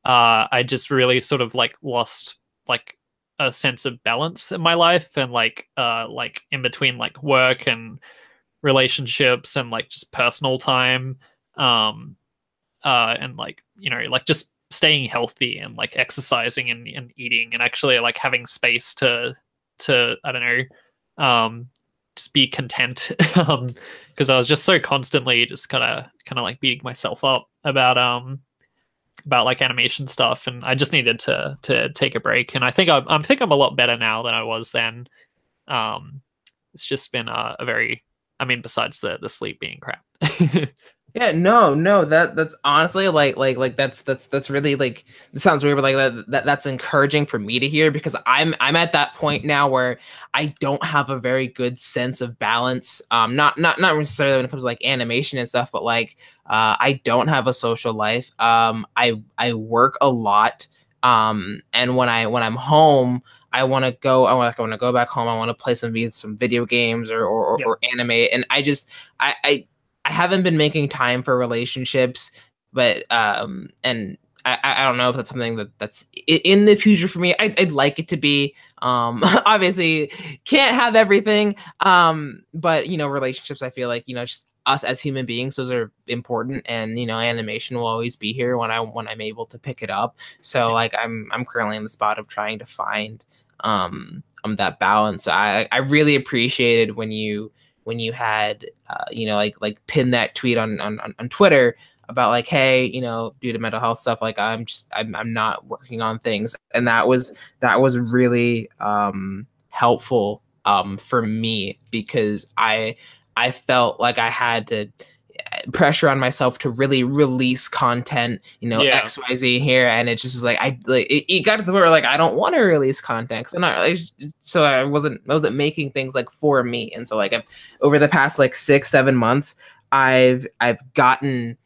I just really sort of like lost like a sense of balance in my life, and like in between like work and relationships and like just personal time, um and like you know like just staying healthy and like exercising and eating and actually like having space to I don't know, just be content. Because I was just so constantly just kind of like beating myself up about like animation stuff, and I just needed to take a break. And I think I'm a lot better now than I was then. um it's just been a very I mean, besides the sleep being crap. Yeah, no, that's honestly that's really like, it sounds weird, but like that's encouraging for me to hear, because I'm at that point now where I don't have a very good sense of balance. Not necessarily when it comes to like animation and stuff, but like I don't have a social life. I work a lot. And when I'm home, I want to go back home. I want to play some video games or animate, and I haven't been making time for relationships, but and I don't know if that's something that's in the future for me. I'd like it to be. Obviously, can't have everything. But relationships, I feel like, just us as human beings, those are important, and animation will always be here when I'm able to pick it up. So like I'm currently in the spot of trying to find that balance. I really appreciated when you had like pin that tweet on Twitter about like, hey, due to mental health stuff, like I'm not working on things, and that was really helpful for me, because I felt like I had to pressure on myself to really release content, Yeah. XYZ here, and it just was like it got to the point where like I don't want to release content, and so I wasn't making things like for me, and so like over the past like 6-7 months, I've gotten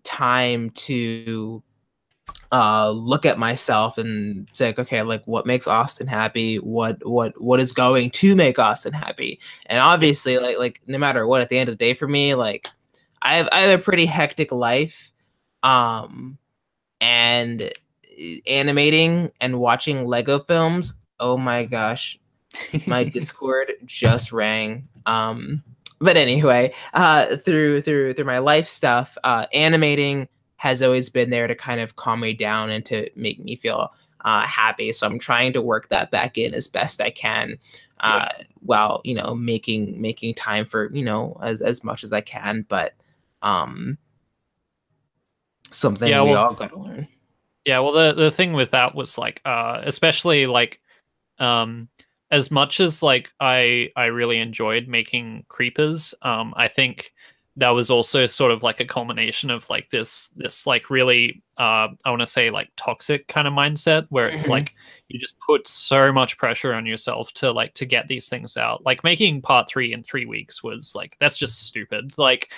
time to look at myself and say, like, okay, like what makes Austin happy, what is going to make Austin happy. And obviously like no matter what, at the end of the day for me, like I have a pretty hectic life, and animating and watching Lego films, oh my gosh, my Discord just rang. But anyway, through my life stuff, animating has always been there to kind of calm me down and to make me feel happy. So I'm trying to work that back in as best I can, while making time for as much as I can. But um, something we all got to learn. Yeah, well, the thing with that was like, especially like, um, as much as like I really enjoyed making creepers, I think that was also sort of like a culmination of like this like really I want to say like toxic kind of mindset where it's like you just put so much pressure on yourself to get these things out. Like making part 3 in 3 weeks was like, that's just stupid. Like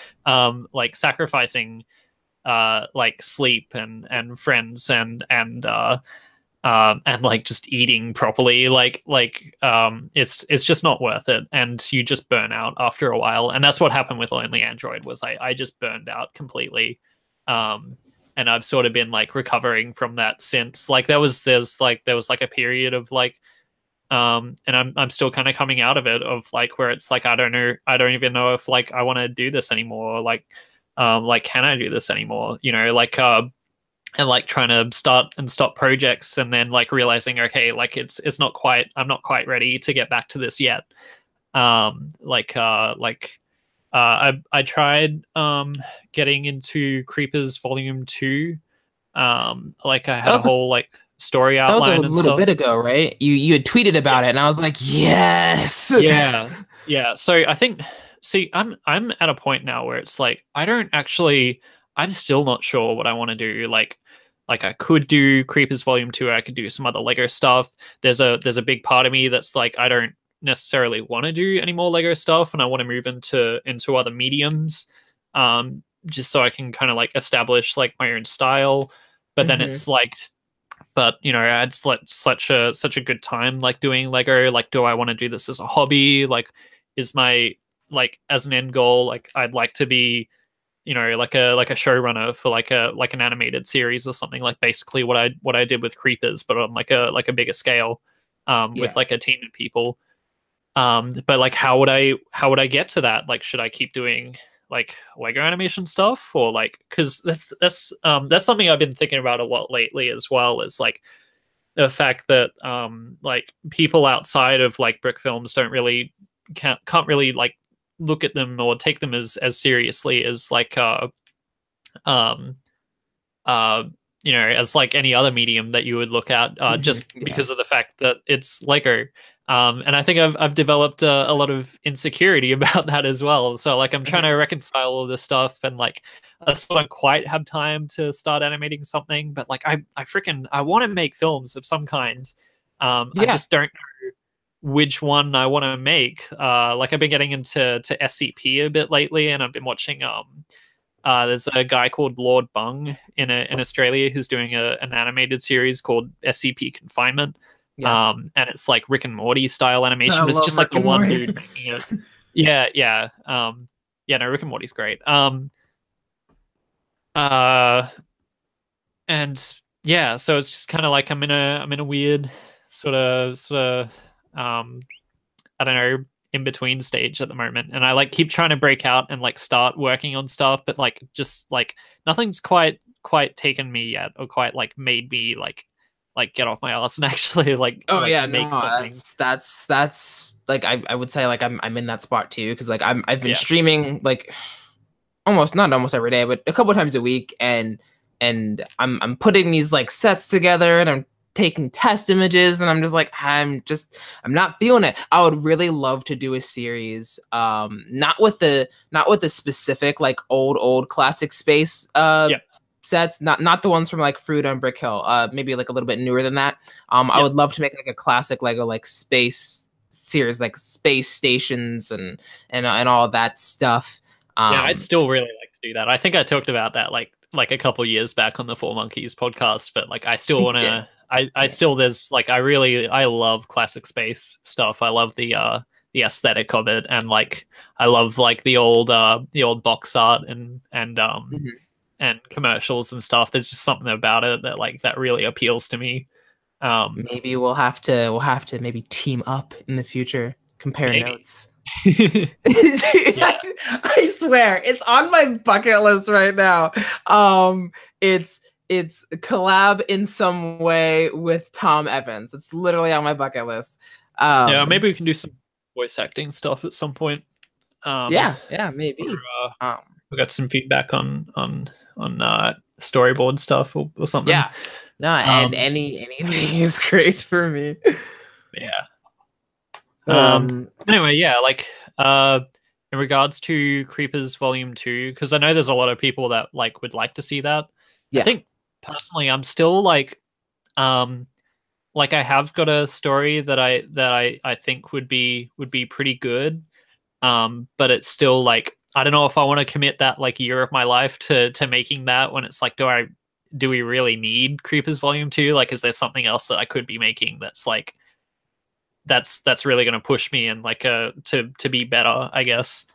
sacrificing like sleep and friends and like just eating properly, it's just not worth it, and you just burn out after a while. And that's what happened with Lonely Android, was I just burned out completely. And I've sort of been like recovering from that since. Like there was like a period of like and I'm still kind of coming out of it, of like where it's like I don't even know if like I want to do this anymore. Like can I do this anymore, and like trying to start and stop projects, and then like realizing, okay, like it's not quite, I'm not quite ready to get back to this yet. I tried getting into Creepers Volume 2. Like I had a whole like story outline. That was a little bit ago, right? You had tweeted about it, and I was like, yes. Yeah. So I think, see, I'm at a point now where it's like I'm still not sure what I want to do. Like I could do Creepers Volume 2, I could do some other Lego stuff. There's a big part of me that's like, I don't necessarily want to do any more Lego stuff, and I want to move into other mediums, just so I can kind of like establish like my own style. But then it's like, but I had such a good time like doing Lego. Like, do I want to do this as a hobby? Like, is my, like, as an end goal, like I'd like to be, like a showrunner for like an animated series or something, like basically what I did with Creepers, but on like a bigger scale, with like a team of people. But like how would I get to that? Like, should I keep doing like Lego animation stuff, or like, because that's something I've been thinking about a lot lately as well, is like the fact that like people outside of like brick films can't really like look at them or take them as seriously as like um as like any other medium that you would look at, just because of the fact that it's Lego. And I think I've developed a lot of insecurity about that as well. So like I'm trying to reconcile all this stuff, and like I still don't quite have time to start animating something, but like I want to make films of some kind. I just don't know which one I want to make. Like I've been getting into SCP a bit lately, and I've been watching there's a guy called Lord Bung in Australia who's doing an animated series called SCP Confinement. And it's like Rick and Morty style animation, but it's just like the one dude making it. Yeah. No, Rick and Morty's great. And yeah, so it's just kind of like I'm in a weird sort of I don't know, in between stage at the moment, and I like keep trying to break out and like start working on stuff, but like just like nothing's quite taken me yet, or quite like made me like get off my ass and actually like make something. That's like I would say like I'm in that spot too, because like I've been streaming like not almost every day, but a couple times a week, and I'm putting these like sets together, and I'm taking test images, and I'm just like I'm not feeling it. I would really love to do a series, not with the specific like old classic space sets, not the ones from like Fruit on Brick Hill, maybe like a little bit newer than that. I would love to make like a classic Lego like space series, like space stations and all that stuff. Yeah, I'd still really like to do that. I think I talked about that like a couple years back on the Four Monkeys podcast, but like I still want to. I still there's like I love classic space stuff. I love the aesthetic of it, and like I love like the old box art and commercials and stuff. There's just something about it that really appeals to me. Maybe we'll have to maybe team up in the future, compare notes. I swear it's on my bucket list right now. It's collab in some way with Tom Evans. It's literally on my bucket list. Yeah, maybe we can do some voice acting stuff at some point. Maybe. We got some feedback on storyboard stuff or something. Yeah, no, and anything is great for me. Yeah. Anyway, yeah, like in regards to Creepers Volume 2, because I know there's a lot of people that like would like to see that. I think personally I'm still like I have got a story that I think would be pretty good. But it's still like I don't know if I want to commit that like year of my life to making that, when it's like do we really need Creepers Volume 2? Like is there something else that I could be making that's like that's really going to push me and like to be better, I guess.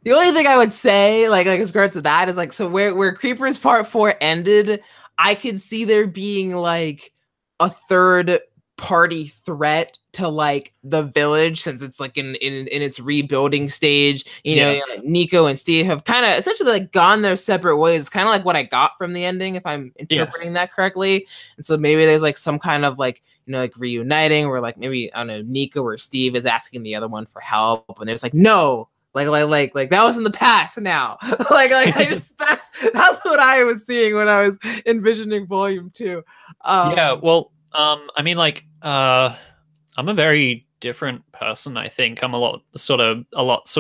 The only thing I would say like as regards to that is like, so where Creepers Part 4 ended, I could see there being like a third party threat to like the village, since it's like in its rebuilding stage. You know, Nico and Steve have kind of essentially like gone their separate ways. Kind of like what I got from the ending, if I'm interpreting that correctly. And so maybe there's like some kind of like, you know, like reuniting, where like maybe I don't know, Nico or Steve is asking the other one for help, and there's like no. Like that was in the past now. like I just that's what I was seeing when I was envisioning Volume 2. Yeah, well, I mean, like, I'm a very different person. I think I'm a lot sort of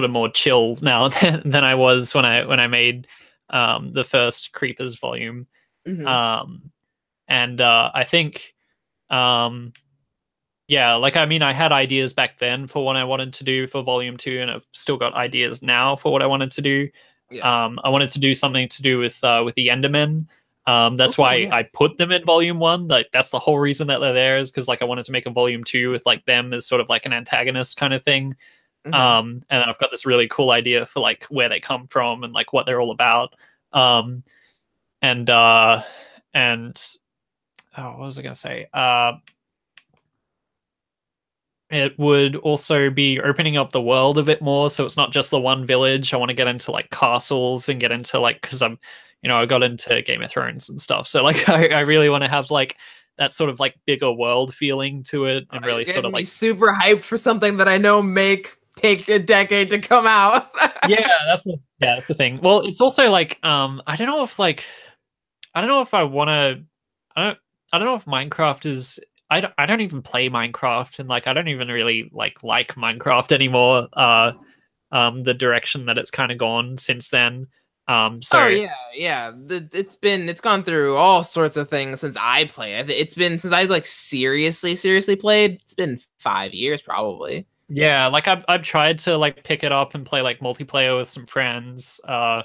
more chill now than I was when I made the first Creepers volume. And I think yeah, like I mean, I had ideas back then for what I wanted to do for Volume 2, and I've still got ideas now for what I wanted to do. I wanted to do something to do with the Endermen. That's why I put them in Volume 1. Like that's the whole reason that they're there, is because like I wanted to make a Volume 2 with like them as sort of like an antagonist kind of thing. And then I've got this really cool idea for like where they come from and like what they're all about. And oh, what was I gonna say? It would also be opening up the world a bit more, so it's not just the one village. I want to get into like castles and get into like, because I'm, you know, I got into Game of Thrones and stuff, so like I really want to have like that sort of like bigger world feeling to it, and really sort of like super hyped for something that I know take a decade to come out. that's the thing. Well, it's also like I don't know if I want to. I don't know if Minecraft is I don't even play Minecraft, and like I don't even really like Minecraft anymore. The direction that it's kind of gone since then. So oh yeah. It's gone through all sorts of things since I played. It's been since I like seriously played. It's been 5 years probably. yeah, like I've tried to like pick it up and play like multiplayer with some friends a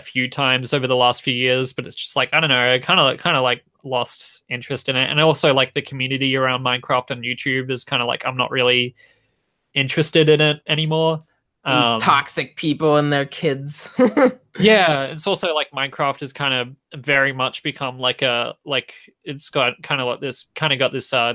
few times over the last few years, but it's just like I don't know, I kind of like lost interest in it. And also like the community around Minecraft on YouTube is kind of like I'm not really interested in it anymore. These toxic people and their kids. Yeah, it's also like Minecraft has kind of very much become like it's got kind of like this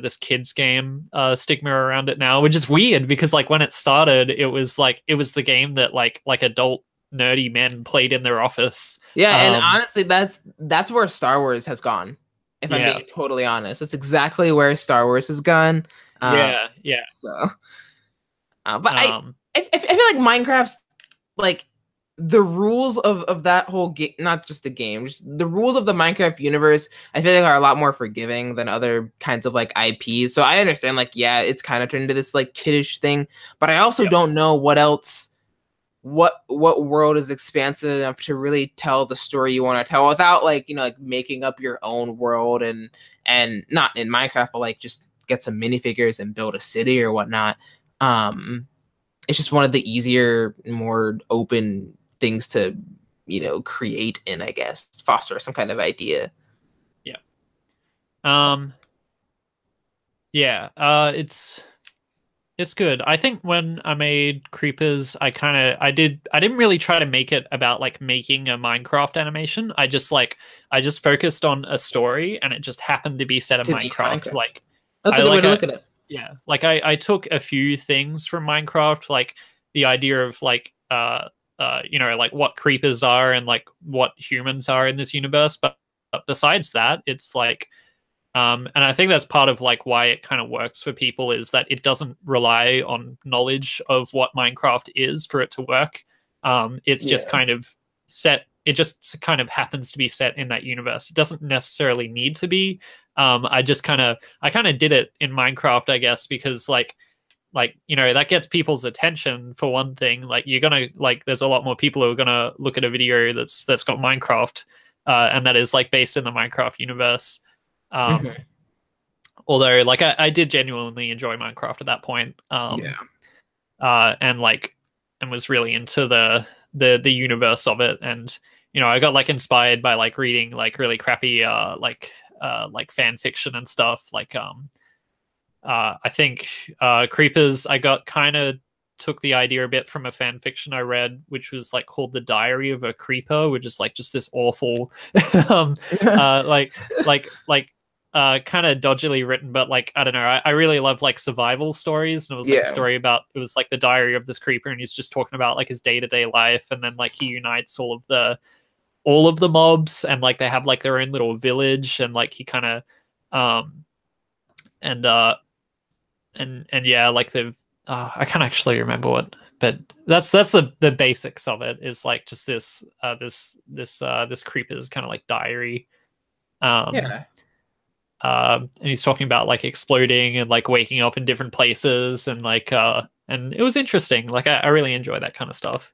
this kids game stigma around it now, which is weird because like when it started, it was the game that like adult nerdy men played in their office. Yeah, and honestly, that's where Star Wars has gone. If I'm being totally honest, that's exactly where Star Wars has gone. Yeah. So, but I feel like Minecraft's like the rules of that whole game, not just the game, just the rules of the Minecraft universe, I feel like are a lot more forgiving than other kinds of like IPs. So I understand like, yeah, it's kind of turned into this like kiddish thing, but I also don't know what else, what world is expansive enough to really tell the story you want to tell without like, you know, like making up your own world and not in Minecraft, but like just get some minifigures and build a city or whatnot. It's just one of the easier, more open things to, you know, create and I guess foster some kind of idea. Yeah. It's good. I think when I made Creepers, I didn't really try to make it about like making a Minecraft animation. I just focused on a story and it just happened to be set in Minecraft. Like that's a good way to look at it. Yeah. Like I took a few things from Minecraft, like the idea of like you know, like what creepers are and like what humans are in this universe. But besides that, it's like, and I think that's part of like why it kind of works for people is that it doesn't rely on knowledge of what Minecraft is for it to work. It's just kind of set. It just kind of happens to be set in that universe. It doesn't necessarily need to be. I kind of did it in Minecraft, I guess, because like you know that gets people's attention for one thing. Like you're gonna like there's a lot more people who are gonna look at a video that's got Minecraft and that is like based in the Minecraft universe. Although like I did genuinely enjoy Minecraft at that point. And was really into the universe of it. And you know I got like inspired by like reading like really crappy like fan fiction and stuff. Like I think Creepers, I got kind of took the idea a bit from a fan fiction I read, which was like called The Diary of a Creeper, which is like just this awful, kind of dodgily written, but like I don't know. I really love like survival stories, and it was like a story about it was like the diary of this creeper, and he's just talking about like his day-to-day life, and then like he unites all of the mobs, and like they have like their own little village, and like he kind of and yeah, like the I can't actually remember what, but that's the basics of it. Is like just this creeper's kind of like diary. And he's talking about like exploding and like waking up in different places and like and it was interesting. Like I really enjoy that kind of stuff.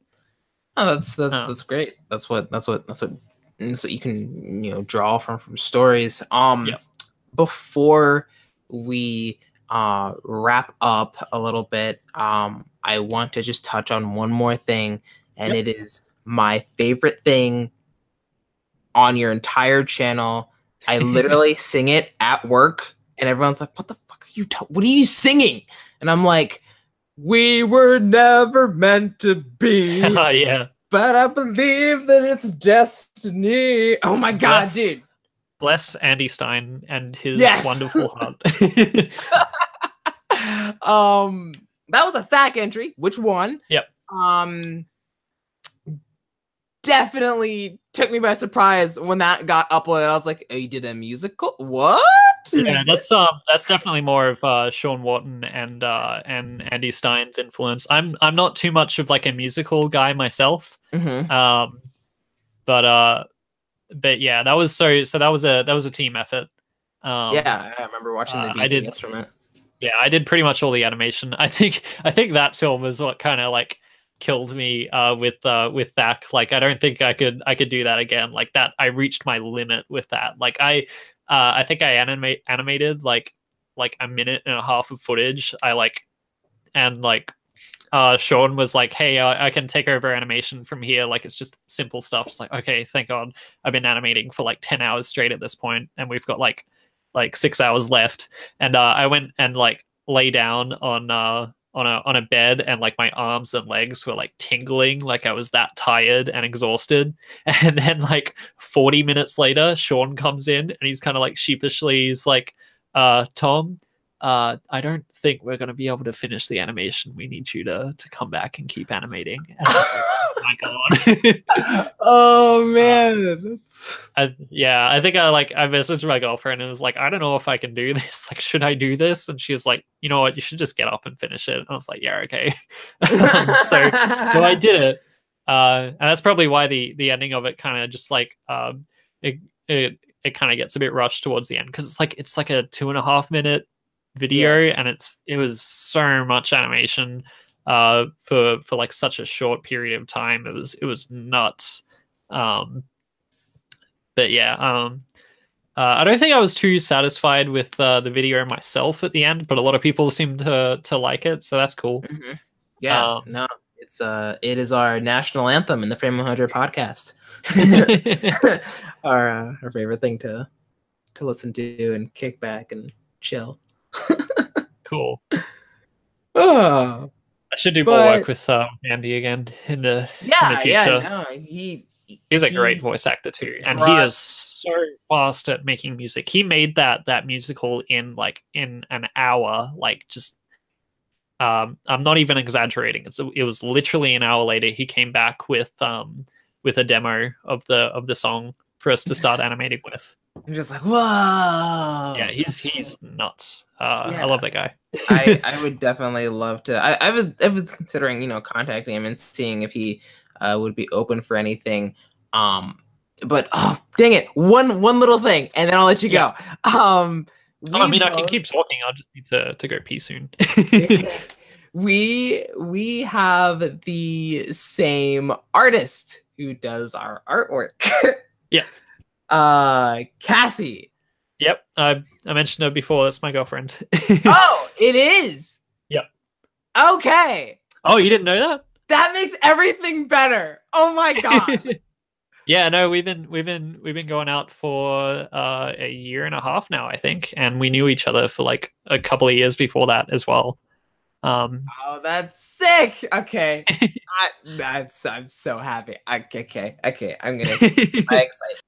Oh, that's great. That's what you can, you know, draw from stories. Before we wrap up a little bit, I want to just touch on one more thing, and it is my favorite thing on your entire channel. I literally sing it at work, and everyone's like, "What the fuck are you? What are you singing?" And I'm like, "We were never meant to be." Yeah. But I believe that it's destiny. Oh my god, dude! Bless Andy Stein and his wonderful heart. That was a THAC entry. Which one? Yep. Definitely took me by surprise when that got uploaded. I was like, "Oh, you did a musical? What?" Yeah, that's definitely more of Sean Wharton and Andy Stein's influence. I'm not too much of like a musical guy myself. But yeah, that was that was a team effort. Yeah, I remember watching the BTS from it. Yeah, I did pretty much all the animation. I think that film is what kind of like killed me with that. Like I don't think I could do that again. Like that I reached my limit with that. Like I think I animated like a minute and a half of footage. Sean was like, "Hey, I can take over animation from here. Like, it's just simple stuff." It's like, okay, thank God. I've been animating for like 10 hours straight at this point, and we've got like 6 hours left. And I went and like lay down on a bed, and like my arms and legs were like tingling, like I was that tired and exhausted. And then like 40 minutes later, Sean comes in, and he's kind of like sheepishly, he's like, Tom, I don't think we're going to be able to finish the animation. We need you to come back and keep animating. And I was like, oh my God. Oh man. I think I messaged my girlfriend and was like, I don't know if I can do this. Like, should I do this? And she was like, you know what? You should just get up and finish it. And I was like, yeah, okay. So I did it. And that's probably why the ending of it kind of just like, it kind of gets a bit rushed towards the end, because it's like a 2.5 minute video, and it was so much animation for like such a short period of time. It was nuts. But yeah, I don't think I was too satisfied with the video myself at the end, but a lot of people seem to like it, so that's cool. Mm-hmm. Yeah, no, it is our national anthem in the Frame 100 podcast. our favorite thing to listen to and kick back and chill. Cool. Oh, I should do more work with Andy again in the future. Yeah, no, he's a great voice actor too, and he is so fast at making music. He made that musical in an hour. Like, just I'm not even exaggerating. It was literally an hour later. He came back with a demo of the song for us to start animating with. I'm just like, whoa. Yeah, he's nuts. I love that guy. I would definitely love to. I was considering, contacting him and seeing if he would be open for anything. But oh, dang it, one little thing, and then I'll let you go. I can keep talking. I'll just need to go pee soon. We have the same artist who does our artwork. Yeah. Cassie. Yep, I mentioned her before. That's my girlfriend. Oh, it is. Yep. Okay. Oh, you didn't know that? That makes everything better. Oh my God. Yeah, no, we've been going out for a year and a half now, I think, and we knew each other for like a couple of years before that as well. Oh, that's sick. Okay. I'm so happy. Okay. I'm gonna. I'm excited.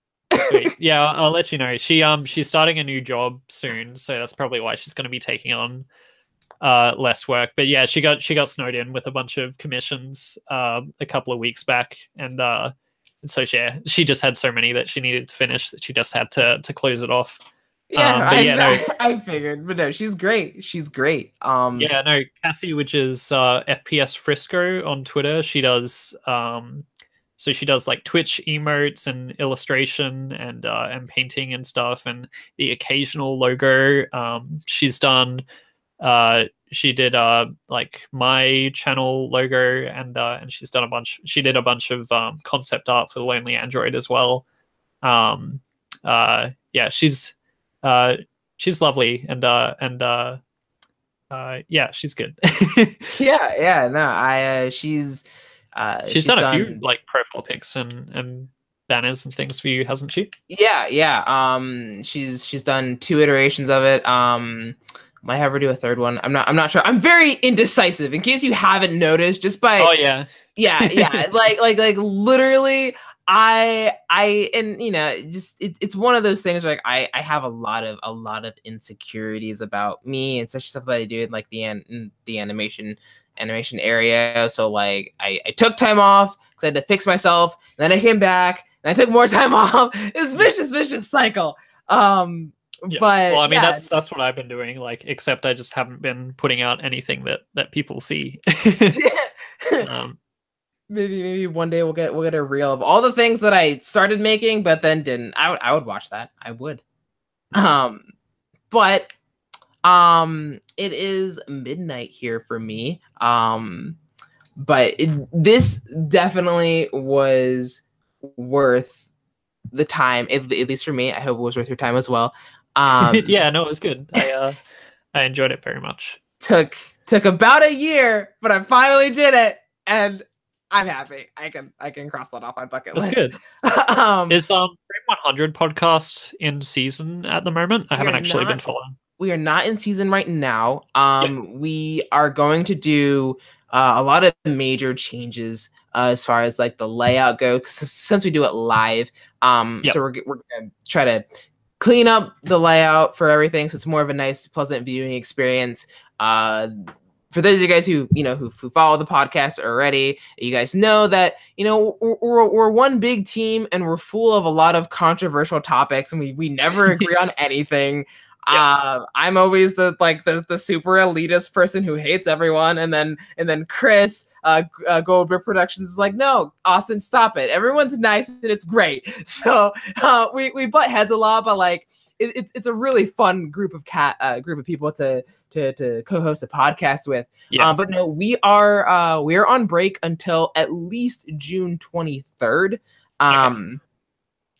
Sweet. Yeah, I'll let you know. She's starting a new job soon, so that's probably why she's going to be taking on less work. But yeah, she got snowed in with a bunch of commissions a couple of weeks back, and so yeah, she just had so many that she needed to finish that she just had to close it off. Yeah, I figured, but no, she's great. She's great. Yeah, no, Cassie, which is FPS Frisco on Twitter. She does so she does like Twitch emotes and illustration and painting and stuff, and the occasional logo. She's done. She did like my channel logo, and she's done a bunch. She did a bunch of concept art for the Lonely Android as well. Yeah, she's lovely, and yeah, she's good. She's done a few like profile pics and banners and things for you, hasn't she? Yeah. She's done 2 iterations of it. Might have her do a 3rd one. I'm not sure. I'm very indecisive. In case you haven't noticed, just by yeah, like literally, and just it's one of those things where, like, I have a lot of insecurities about me, and especially stuff that I do in like the animation area. So like I took time off because I had to fix myself, and then I came back and I took more time off. It's vicious cycle. Yeah. But well, I mean, that's what I've been doing, like, except I just haven't been putting out anything that people see. Maybe one day we'll get a reel of all the things that I started making but then didn't. I would watch that. I would. But it is midnight here for me. But this definitely was worth the time, at least for me. I hope it was worth your time as well. Yeah, no, it was good. I enjoyed it very much. Took about a year, but I finally did it, and I'm happy. I can cross that off my bucket list. That's good. Is 100 podcast in season at the moment? I haven't actually been following. We are not in season right now. We are going to do a lot of major changes as far as like the layout goes, since we do it live. So we're gonna try to clean up the layout for everything, so it's more of a nice, pleasant viewing experience. For those of you guys who who follow the podcast already, you guys know that we're one big team and we're full of a lot of controversial topics, and we never agree on anything. I'm always the super elitist person who hates everyone, and then Chris Goldberg Productions is like, no, Austin, stop it. Everyone's nice and it's great. So we butt heads a lot, but like it's a really fun group of people to co-host a podcast with. But no, we are on break until at least June 23rd.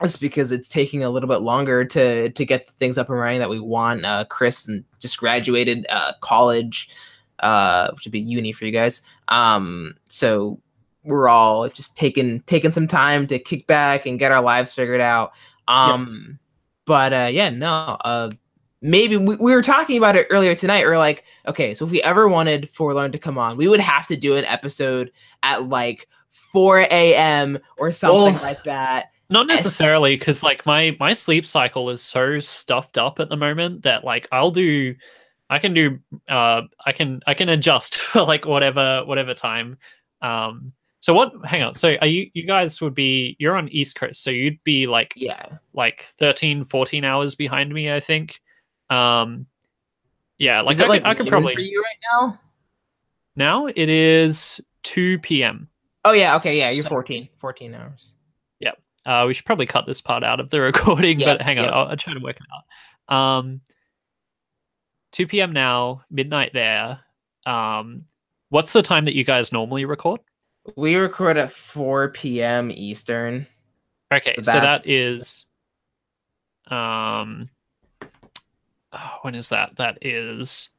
Just because it's taking a little bit longer to get the things up and running that we want. Chris just graduated college, which would be uni for you guys. So we're all just taking some time to kick back and get our lives figured out. But maybe we were talking about it earlier tonight. We're like, okay, so if we ever wanted Forlorn to come on, we would have to do an episode at like 4 a.m. or something like that. Not necessarily, because like my sleep cycle is so stuffed up at the moment that like I can adjust for like whatever time. So hang on. So are you guys you're on East Coast, so you'd be like 13, 14 hours behind me, I think. Like I could probably for you right now. Now it is 2 p.m. Oh yeah, okay, yeah, you're 14 hours. We should probably cut this part out of the recording, but hang on, I'll try to work it out. 2 p.m. now, midnight there. What's the time that you guys normally record? We record at 4 p.m. Eastern. Okay, so that is... when is that? That is...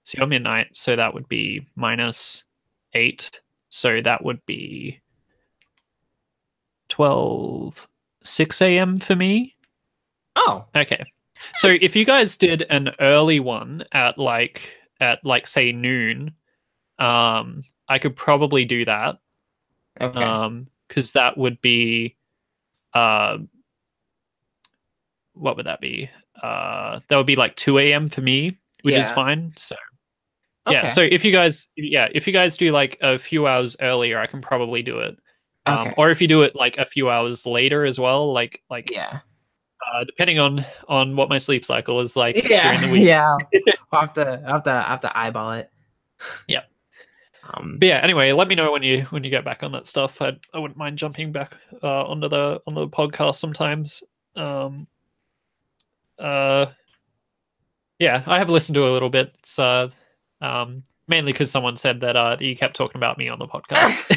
So you're midnight, so that would be -8. So that would be 6 a.m. for me. Oh, okay. So if you guys did an early one at say noon, I could probably do that. Okay. Because that would be what would that be? That would be like 2 a.m. for me, which is fine. So so if you guys do like a few hours earlier, I can probably do it. Or if you do it like a few hours later as well, depending on what my sleep cycle is like during the week. I'll have to eyeball it. But anyway, let me know when you get back on that stuff. I wouldn't mind jumping back onto the podcast sometimes. I have listened to a little bit. It's mainly because someone said that you kept talking about me on the podcast.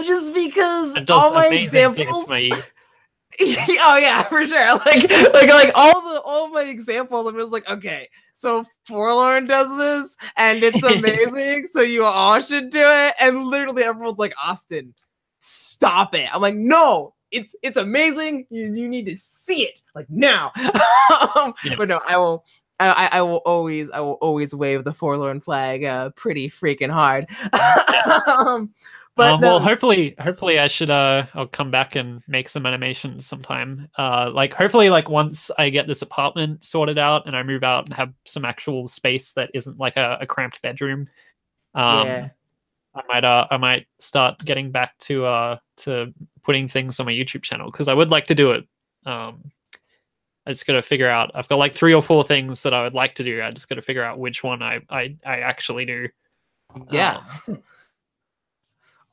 Just because all my examples. Oh yeah, for sure. Like all my examples, I'm just like, okay, so Forlorn does this and it's amazing, so you all should do it. And literally everyone's like, Austin, stop it. I'm like, no, it's amazing. You need to see it like now. But no, I will always wave the Forlorn flag pretty freaking hard. But well, hopefully I should I'll come back and make some animations sometime. Hopefully once I get this apartment sorted out and I move out and have some actual space that isn't like a cramped bedroom. I might start getting back to putting things on my YouTube channel, because I would like to do it. I just got to figure out. I've got like 3 or 4 things that I would like to do. I just got to figure out which one I actually do.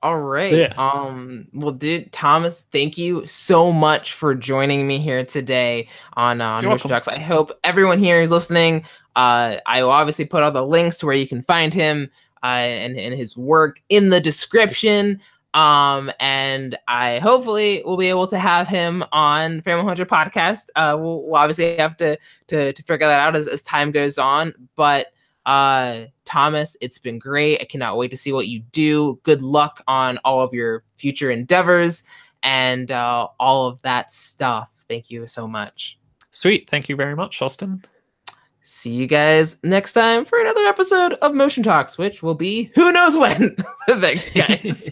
All right. So, yeah. Well, dude, Thomas, thank you so much for joining me here today on Motion Talks. I hope everyone here is listening. I will obviously put all the links to where you can find him and his work in the description. And I hopefully will be able to have him on Family 100 podcast. We'll obviously have to figure that out as time goes on, but Thomas, it's been great. I cannot wait to see what you do. Good luck on all of your future endeavors and all of that stuff. Thank you so much. Sweet. Thank you very much, Austin. See you guys next time for another episode of Motion Talks, which will be who knows when. Thanks, guys.